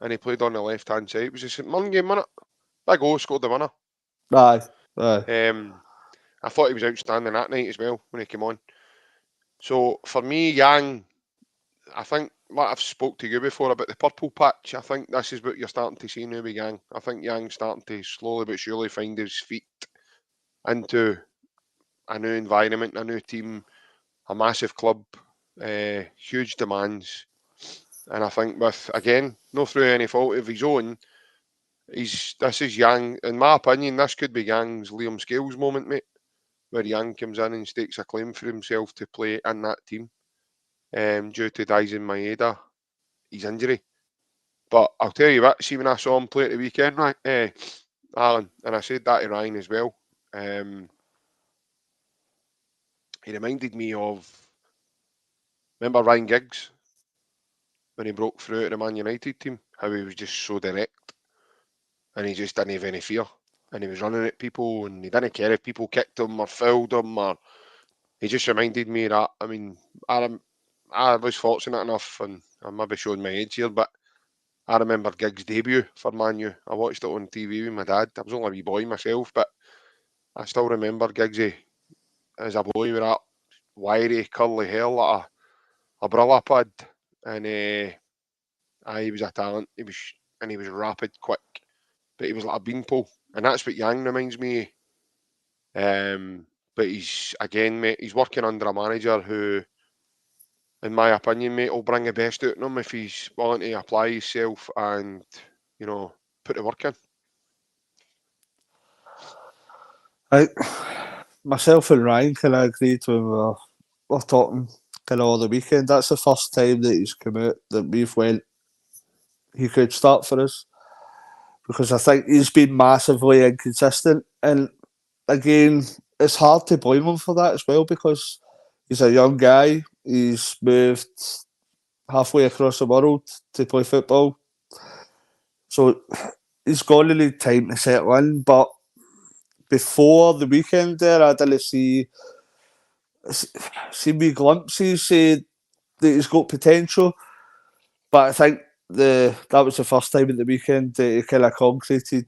and he played on the left-hand side. It was a St Mirren game, wasn't it? Big O scored the winner. Aye. I thought he was outstanding that night as well when he came on. So for me, Yang, I think, like I've spoke to you before about the purple patch, I think this is what you're starting to see now with Yang. I think Yang's starting to slowly but surely find his feet into a new environment, a new team, a massive club, huge demands. And I think with, again, no through any fault of his own, this is Yang, in my opinion, this could be Yang's Liam Scales moment, mate, where Yang comes in and stakes a claim for himself to play in that team due to Daisen Maeda, his injury. But I'll tell you what, see when I saw him play at the weekend, right, Alan, and I said that to Ryan as well, he reminded me of, remember Ryan Giggs, when he broke through at the Man United team, how he was just so direct, and he just didn't have any fear, and he was running at people, and he didn't care if people kicked him or fouled him, or he just reminded me of that. I mean, I was fortunate enough, and I'm maybe showing my age here, but I remember Giggs' debut for Man U. I watched it on TV with my dad. I was only a wee boy myself, but I still remember Giggsy as a boy with that wiry, curly hair like a brilla pad. And he was a talent. He was rapid, quick, but he was like a beanpole. And that's what Yang reminds me of. But he's, again, mate, he's working under a manager who, in my opinion, mate, will bring the best out of him if he's willing to apply himself and, put the work in. Myself and Ryan kind of agreed when we're talking kind of all the weekend. That's the first time that he's come out that we've went, he could start for us, because I think he's been massively inconsistent. And again, it's hard to blame him for that as well, because he's a young guy. He's moved halfway across the world to play football. So he's going to need time to settle in. But before the weekend there, I didn't see me glimpses that he's got potential. But I think that was the first time at the weekend that he kind of concreted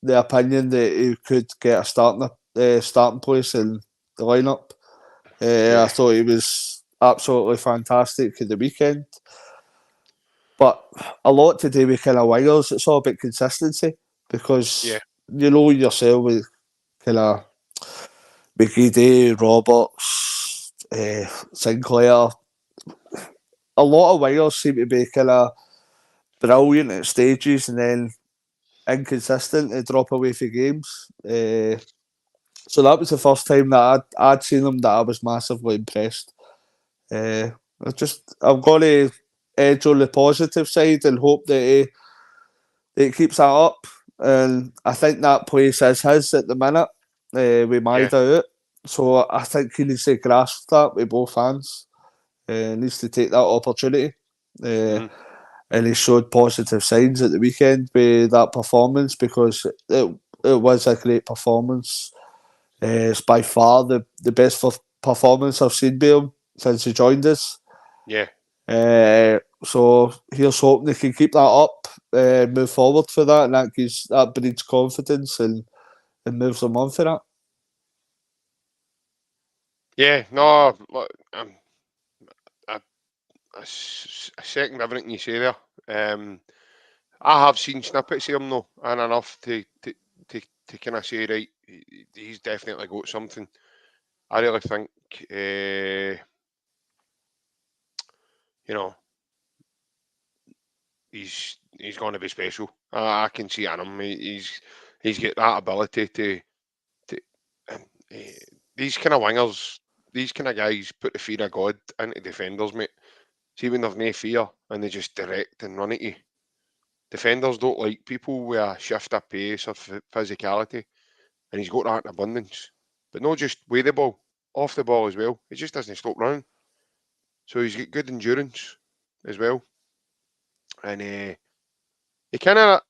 the opinion that he could get a starting place in the lineup. Yeah, I thought he was absolutely fantastic at the weekend. But a lot to do with kind of wingers. It's all about consistency, yeah, because you know yourself with kind of McGeady, Roberts, Sinclair. A lot of wingers seem to be kind of brilliant at stages and then inconsistent to drop away for games. So that was the first time that I'd seen him that I was massively impressed. I'm going to edge on the positive side and hope that he keeps that up. And I think that place is his at the minute with yeah. Maida out. So I think he needs to grasp that with both hands. Needs to take that opportunity. Uh, Mm-hmm. and he showed positive signs at the weekend with that performance, because it was a great performance. It's by far the best performance I've seen by him since he joined us. Yeah. So here's hoping they can keep that up, move forward for that, and that breeds confidence and moves them on for that. Yeah, no, look, I, I second everything you say there. I have seen snippets of him though, and enough to kind of say, right, he's definitely got something. I really think, you know, he's going to be special. I can see it in him. He's got that ability to um, eh, these kind of wingers, these kind of guys put the fear of God into defenders, mate. See when they've no fear and they just direct and run at you. Defenders don't like people with a shift of pace or physicality, and he's got that in abundance. But not just with the ball, off the ball as well. He just doesn't stop running. So he's got good endurance as well. And he kind of,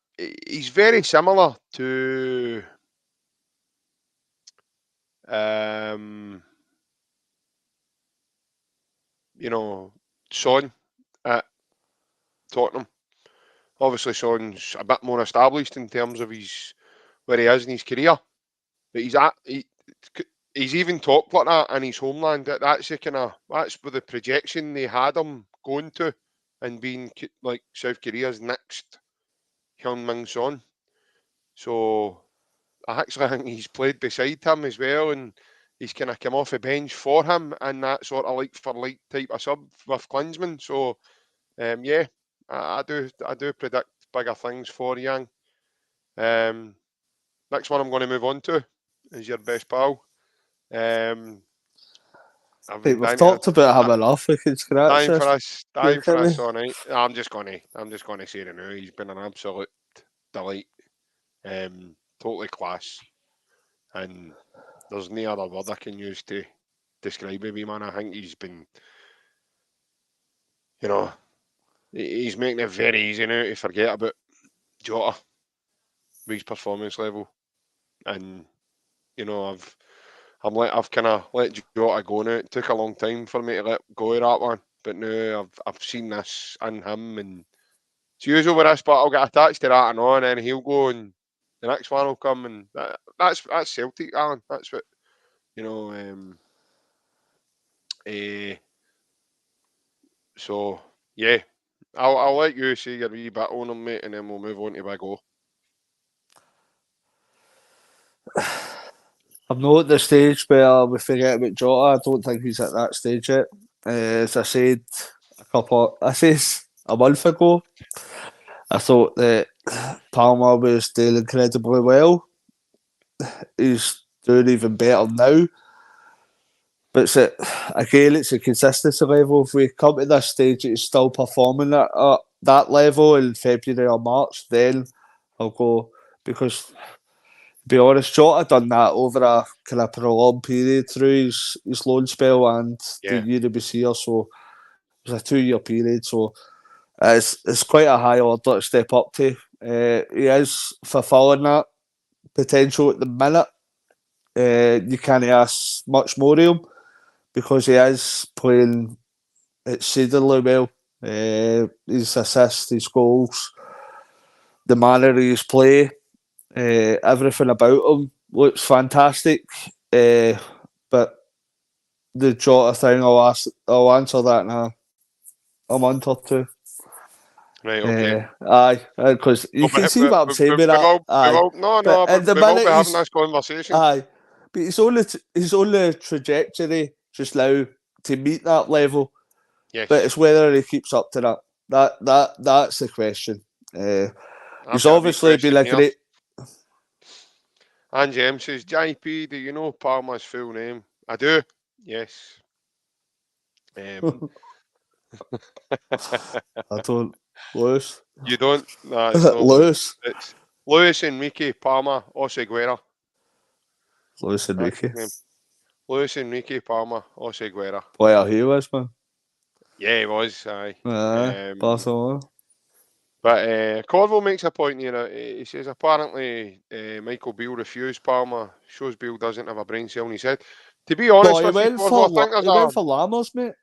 he's very similar to, um, you know, Son at Tottenham. Obviously, Son's a bit more established in terms of where he is in his career, but he's even talked like that in his homeland. That's where the projection they had him going to, and being like South Korea's next Heung-min Son. So I actually think he's played beside him as well, and he's kind of come off the bench for him in that sort of like for like type of sub with Klinsmann. So yeah, I do predict bigger things for Yang. Next one I'm going to move on to is your best pal. I've been We've talked about him enough. We can scratch this. Dying for us all night. I'm just gonna say it now. He's been an absolute delight. Totally class, and there's no other word I can use to describe him, man. I think he's been, he's making it very easy now to forget about Jota with his performance level, and I've kind of let Jota go now. It took a long time for me to let go of that one, but now I've seen this in him, and it's usual with this, but I'll get attached to that and on, and then he'll go, and the next one will come, and that's Celtic, Alan. That's what So yeah, I'll let you say your wee bit on him, mate, and then we'll move on to Big O. I'm not at the stage where we forget about Jota. I don't think he's at that stage yet. As I said a month ago, I thought that Palmer was doing incredibly well. He's doing even better now. But it's a consistency level. If we come to this stage, it's still performing at that level in February or March, then I'll go. Because, to be honest, Jota done that over a kind of prolonged period through his loan spell and the year he was here. So it was a 2-year period. So it's quite a high order to step up to. He is fulfilling that potential at the minute. You can't ask much more of him because he is playing exceedingly well. His assists, his goals, the manner of his play, everything about him looks fantastic. But the Jota thing, I'll answer that in a month or two. Right, okay. Aye, because you can see what I'm saying with that. We've all been having this conversation. Aye, but he's on the trajectory just now to meet that level. Yes. But it's whether he keeps up to that. That's the question. He's obviously been a great. And James says, JP, do you know Palmer's full name? I do. Yes. I don't. Lewis. You don't? No, it's not Lewis. It's Luis Enrique Palmer Oseguera. Luis Enrique. Luis Enrique Palmer Oseguera. Player he was, man. Yeah, he was. Aye. Barcelona. But Corville makes a point here. He says apparently Michael Beale refused Palmer. Shows Beale doesn't have a brain cell in his head. To be honest with you, Corville, I think he went for Lammers, mate.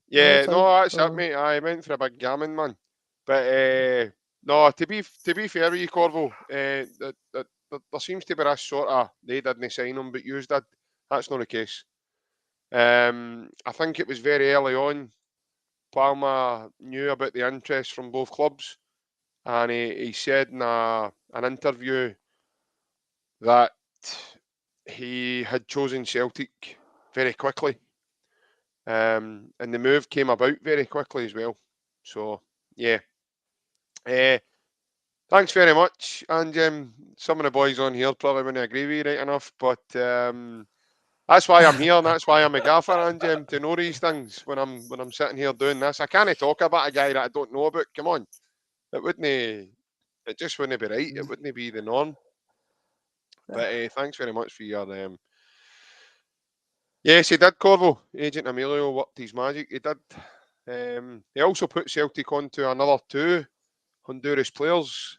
Yeah, no, that's it, mate. I went for a big gammon, man. But no, to be fair with you, Corville, there seems to be this sort of they didn't sign him, but you did. That's not the case. I think it was very early on. Palmer knew about the interest from both clubs, and he said in an interview that he had chosen Celtic very quickly. And the move came about very quickly as well. So, yeah. Thanks very much. And some of the boys on here probably wouldn't agree with you right enough, but that's why I'm here, and that's why I'm a gaffer, and to know these things when I'm sitting here doing this. I can't talk about a guy that I don't know about. Come on. It just wouldn't be right. It wouldn't be the norm. But thanks very much for your Yes, he did, Corvo. Agent Emilio worked his magic. He did. He also put Celtic on to another 2 Honduras players.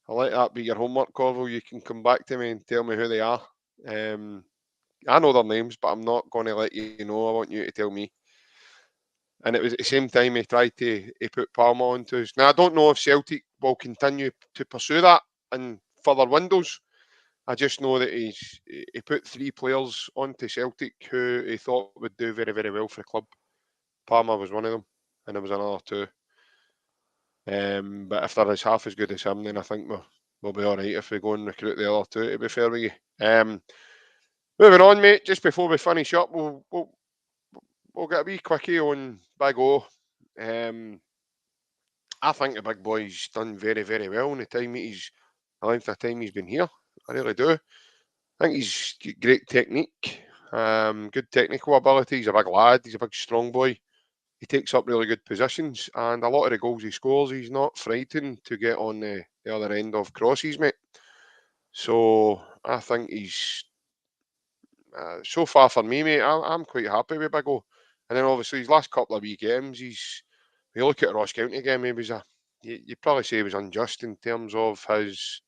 I'll let that be your homework, Corvo. You can come back to me and tell me who they are. I know their names, but I'm not going to let you know. I want you to tell me. And it was at the same time he tried to put Palmer onto us. Now, I don't know if Celtic will continue to pursue that in further windows. I just know that he put 3 players onto Celtic who he thought would do very, very well for the club. Palmer was one of them, and there was another 2. But if they're as half as good as him, then I think we'll be all right if we go and recruit the other 2, to be fair with you. Moving on, mate, just before we finish up, we'll get a wee quickie on Big O. I think the big boy's done very, very well in the length of time he's been here. I really do. I think he's great technique, good technical ability. He's a big lad. He's a big, strong boy. He takes up really good positions, and a lot of the goals he scores, he's not frightened to get on the other end of crosses, mate. So I think he's so far for me, mate. I'm quite happy with Big O. And then obviously his last couple of wee games, when you look at the Ross County game, you'd probably say he was unjust in terms of his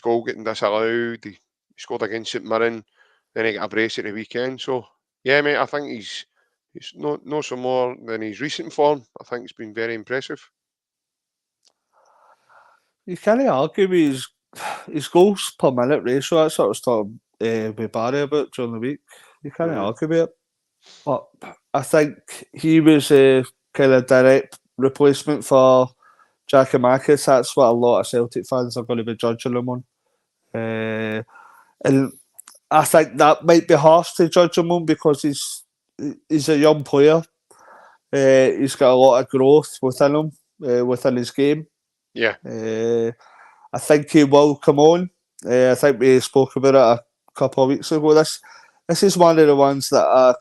goal getting disallowed. He scored against St Mirren, then he got a brace at the weekend. So yeah, mate, I think he's no so more than his recent form. I think it's been very impressive. You can't argue with his goals per minute ratio. That's what I was talking with Barry about during the week. You can't argue with it. But I think he was a kind of direct replacement for Giakoumakis. That's what a lot of Celtic fans are going to be judging him on. And I think that might be harsh to judge him on because he's a young player. He's got a lot of growth within him, within his game. Yeah. I think he will come on. I think we spoke about it a couple of weeks ago. This is one of the ones that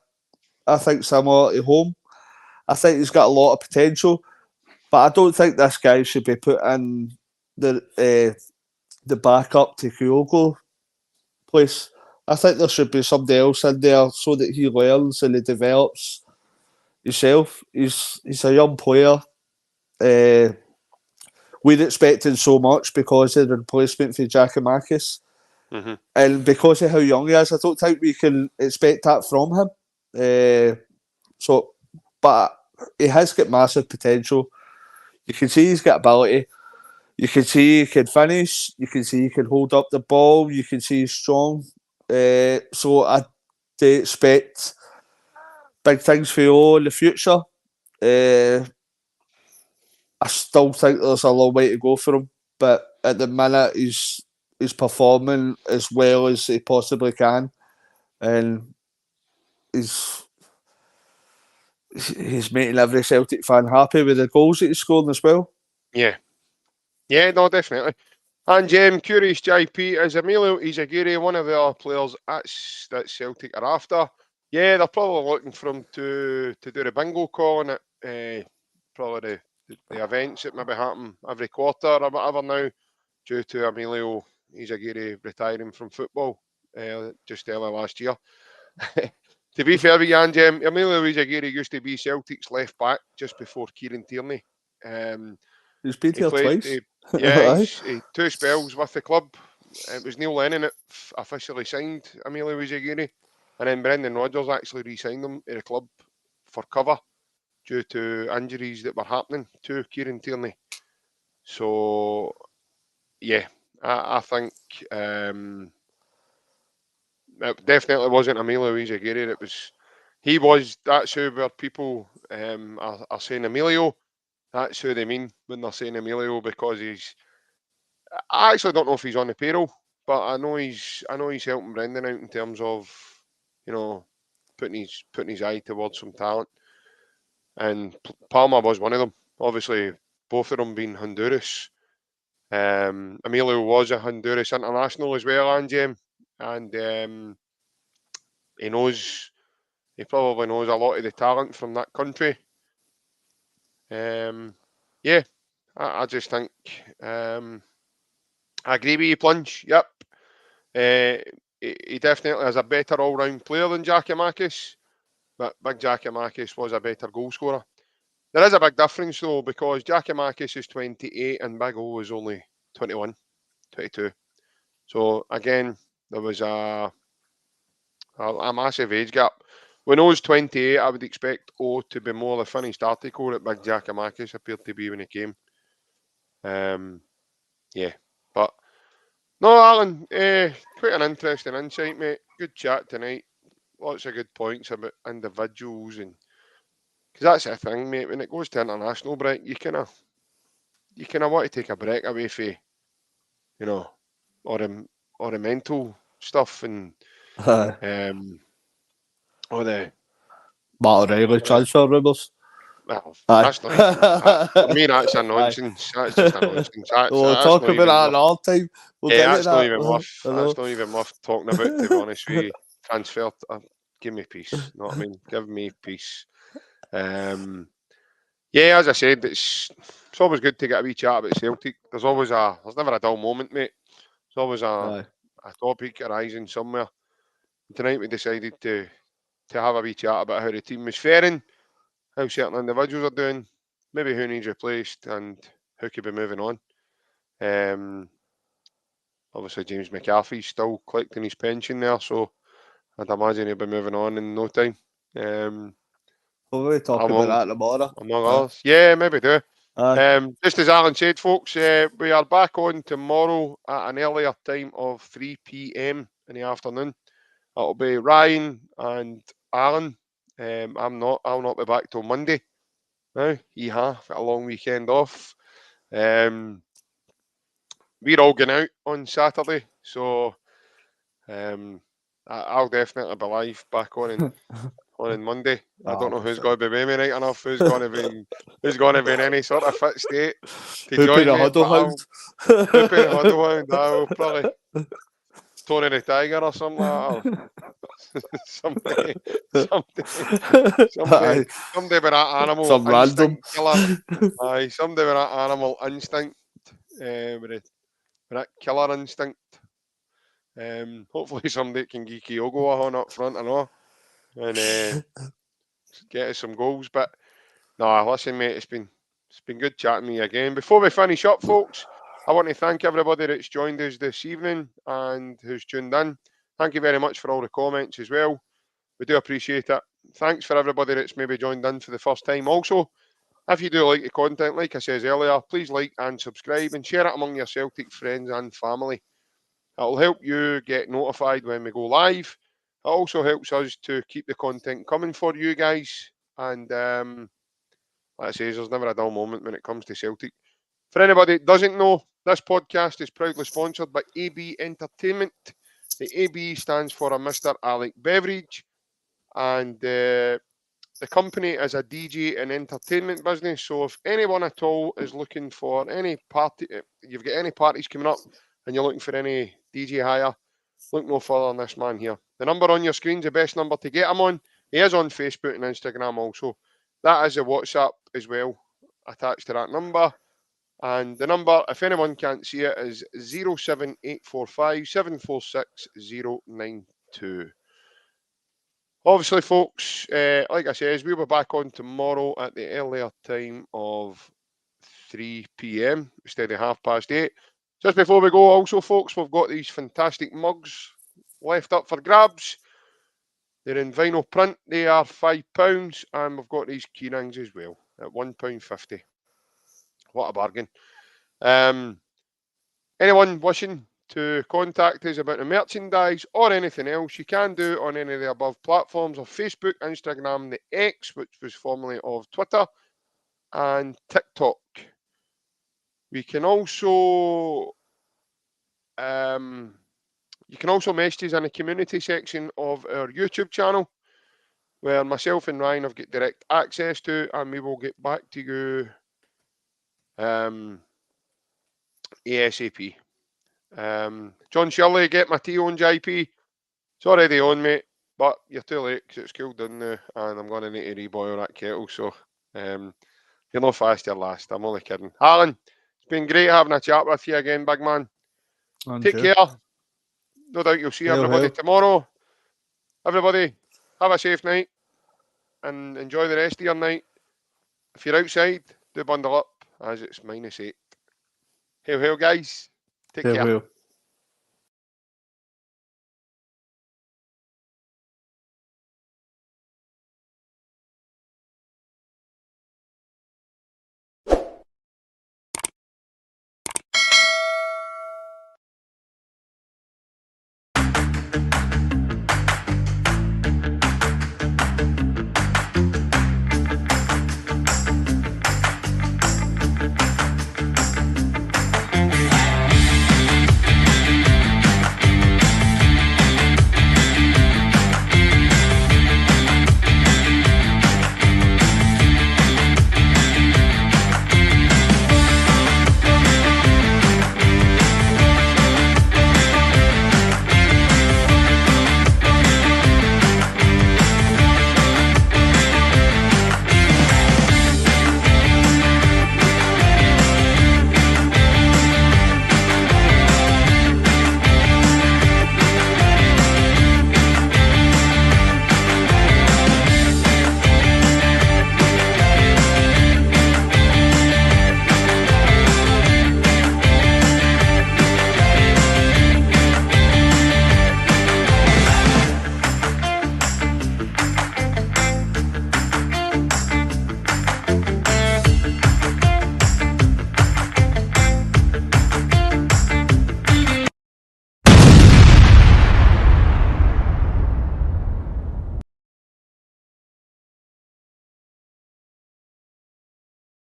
I think similar to Home. I think he's got a lot of potential, but I don't think this guy should be put in the backup to Kyogo place. I think there should be somebody else in there so that he learns and he develops himself. He's a young player. We're expecting so much because of the replacement for Giakoumakis. Mm-hmm. And because of how young he is, I don't think we can expect that from him. But he has got massive potential. You can see he's got ability. You can see he can finish. You can see he can hold up the ball. You can see he's strong. So I do expect big things for you in the future. I still think there's a long way to go for him, but at the minute he's performing as well as he possibly can, and he's making every Celtic fan happy with the goals that he's scoring as well. Yeah, no, definitely. And curious, JP, is Emilio Izagiri one of the other players that Celtic are after? Yeah, they're probably looking for him to do the bingo calling at probably the events that maybe happen every quarter or whatever now, due to Emilio Izagiri retiring from football just early last year. To be fair with you, Emilio Izagiri used to be Celtic's left back just before Kieran Tierney. He's been here twice. He 2 spells with the club. It was Neil Lennon that officially signed Emilio Izagiri, and then Brendan Rodgers actually re-signed him to the club for cover due to injuries that were happening to Kieran Tierney. So, yeah, I think it definitely wasn't Emilio Izagiri. That's where people are saying Emilio. That's who they mean when they're saying Emilio, because I actually don't know if he's on the payroll, but I know he's helping Brendan out in terms of, putting his eye towards some talent. And Palmer was one of them. Obviously, both of them being Honduras. Emilio was a Honduras international as well, and he probably knows a lot of the talent from that country. Yeah, I just think I agree with you, Plunge. Yep. He definitely is a better all-round player than Giakoumakis, but Big Giakoumakis was a better goal scorer. There is a big difference though, because Giakoumakis is 28 and Big O is only 21, 22. So again, there was a massive age gap. When O's 28, I would expect O to be more the finished article that Big Giacomakis appeared to be when he came. Yeah, but no, Alan, quite an interesting insight, mate. Good chat tonight. Lots of good points about individuals, and because that's the thing, mate. When it goes to international break, you kind of want to take a break away from, you know, or the mental stuff and or the Matt O'Reilly transfer rumours. well, Aye. that's not even for me. That's a nonsense. That's just a nonsense. We'll That's talk not about even that worth. another time. We'll Yeah, get that's to not that. even worth. I That's know. not even worth talking about. To be honest with you, transfer. Give me peace. You know what I mean? Give me peace. Yeah, as I said, it's always good to get a wee chat about Celtic. There's never a dull moment, mate. There's always a topic arising somewhere. And tonight we decided to have a wee chat about how the team is faring, how certain individuals are doing, maybe who needs replaced, and who could be moving on. Obviously, James McCarthy's still collecting his pension there, so I'd imagine he'll be moving on in no time. We'll talk about that tomorrow. Among others. Yeah, maybe do. Aye. Just as Alan said, folks, we are back on tomorrow at an earlier time of 3 p.m. in the afternoon. It'll be Ryan and Alan. I'll not be back till Monday. Now, got a long weekend off. We're all going out on Saturday, so I'll definitely be live back on Monday. I don't know who's going to be with me right enough. Who's going to be in any sort of fit state to join me. Huddle Hound. Hooping Huddle Hound. I will probably Tony the Tiger or something like that. somebody with that animal Some instinct random. killer. Aye, somebody with that animal instinct. With that killer instinct. Hopefully somebody can give Kyogo a horn up front, I know, and get us some goals. But no, listen, mate, it's been good chatting with you again. Before we finish up, folks, I want to thank everybody that's joined us this evening and who's tuned in. Thank you very much for all the comments as well. We do appreciate it. Thanks for everybody that's maybe joined in for the first time. Also, if you do like the content, like I said earlier, please like and subscribe and share it among your Celtic friends and family. It'll help you get notified when we go live. It also helps us to keep the content coming for you guys. And like I say, there's never a dull moment when it comes to Celtic. For anybody that doesn't know, this podcast is proudly sponsored by AB Entertainment. The AB stands for a Mr. Alec Beveridge, and the company is a DJ and entertainment business. So if anyone at all is looking for any party, you've got any parties coming up, and you're looking for any DJ hire, look no further than this man here. The number on your screen is the best number to get him on. He is on Facebook and Instagram also. That is a WhatsApp as well attached to that number. And the number, if anyone can't see it, is 07845 746 092. Obviously, folks, like I said, we'll be back on tomorrow at the earlier time of 3 p.m. instead of 8:30. Just before we go, also, folks, we've got these fantastic mugs left up for grabs. They're in vinyl print. They are £5, and we've got these key rings as well at £1.50. What a bargain. Anyone wishing to contact us about the merchandise or anything else, you can do it on any of the above platforms of Facebook, Instagram, the X, which was formerly of Twitter, and TikTok. We can also you can also message us in the community section of our YouTube channel, where myself and Ryan have got direct access to, and we will get back to you ASAP. John Shirley, get my tea on, JP. It's already on, mate, but you're too late because it's cooled down now, and I'm going to need to reboil that kettle. So you're not fast, you're last. I'm only kidding. Alan, it's been great having a chat with you again, big man. Take care. No doubt you'll see everybody tomorrow. Everybody, have a safe night and enjoy the rest of your night. If you're outside, do bundle up as it's -8. Hail, hail, guys. Take care.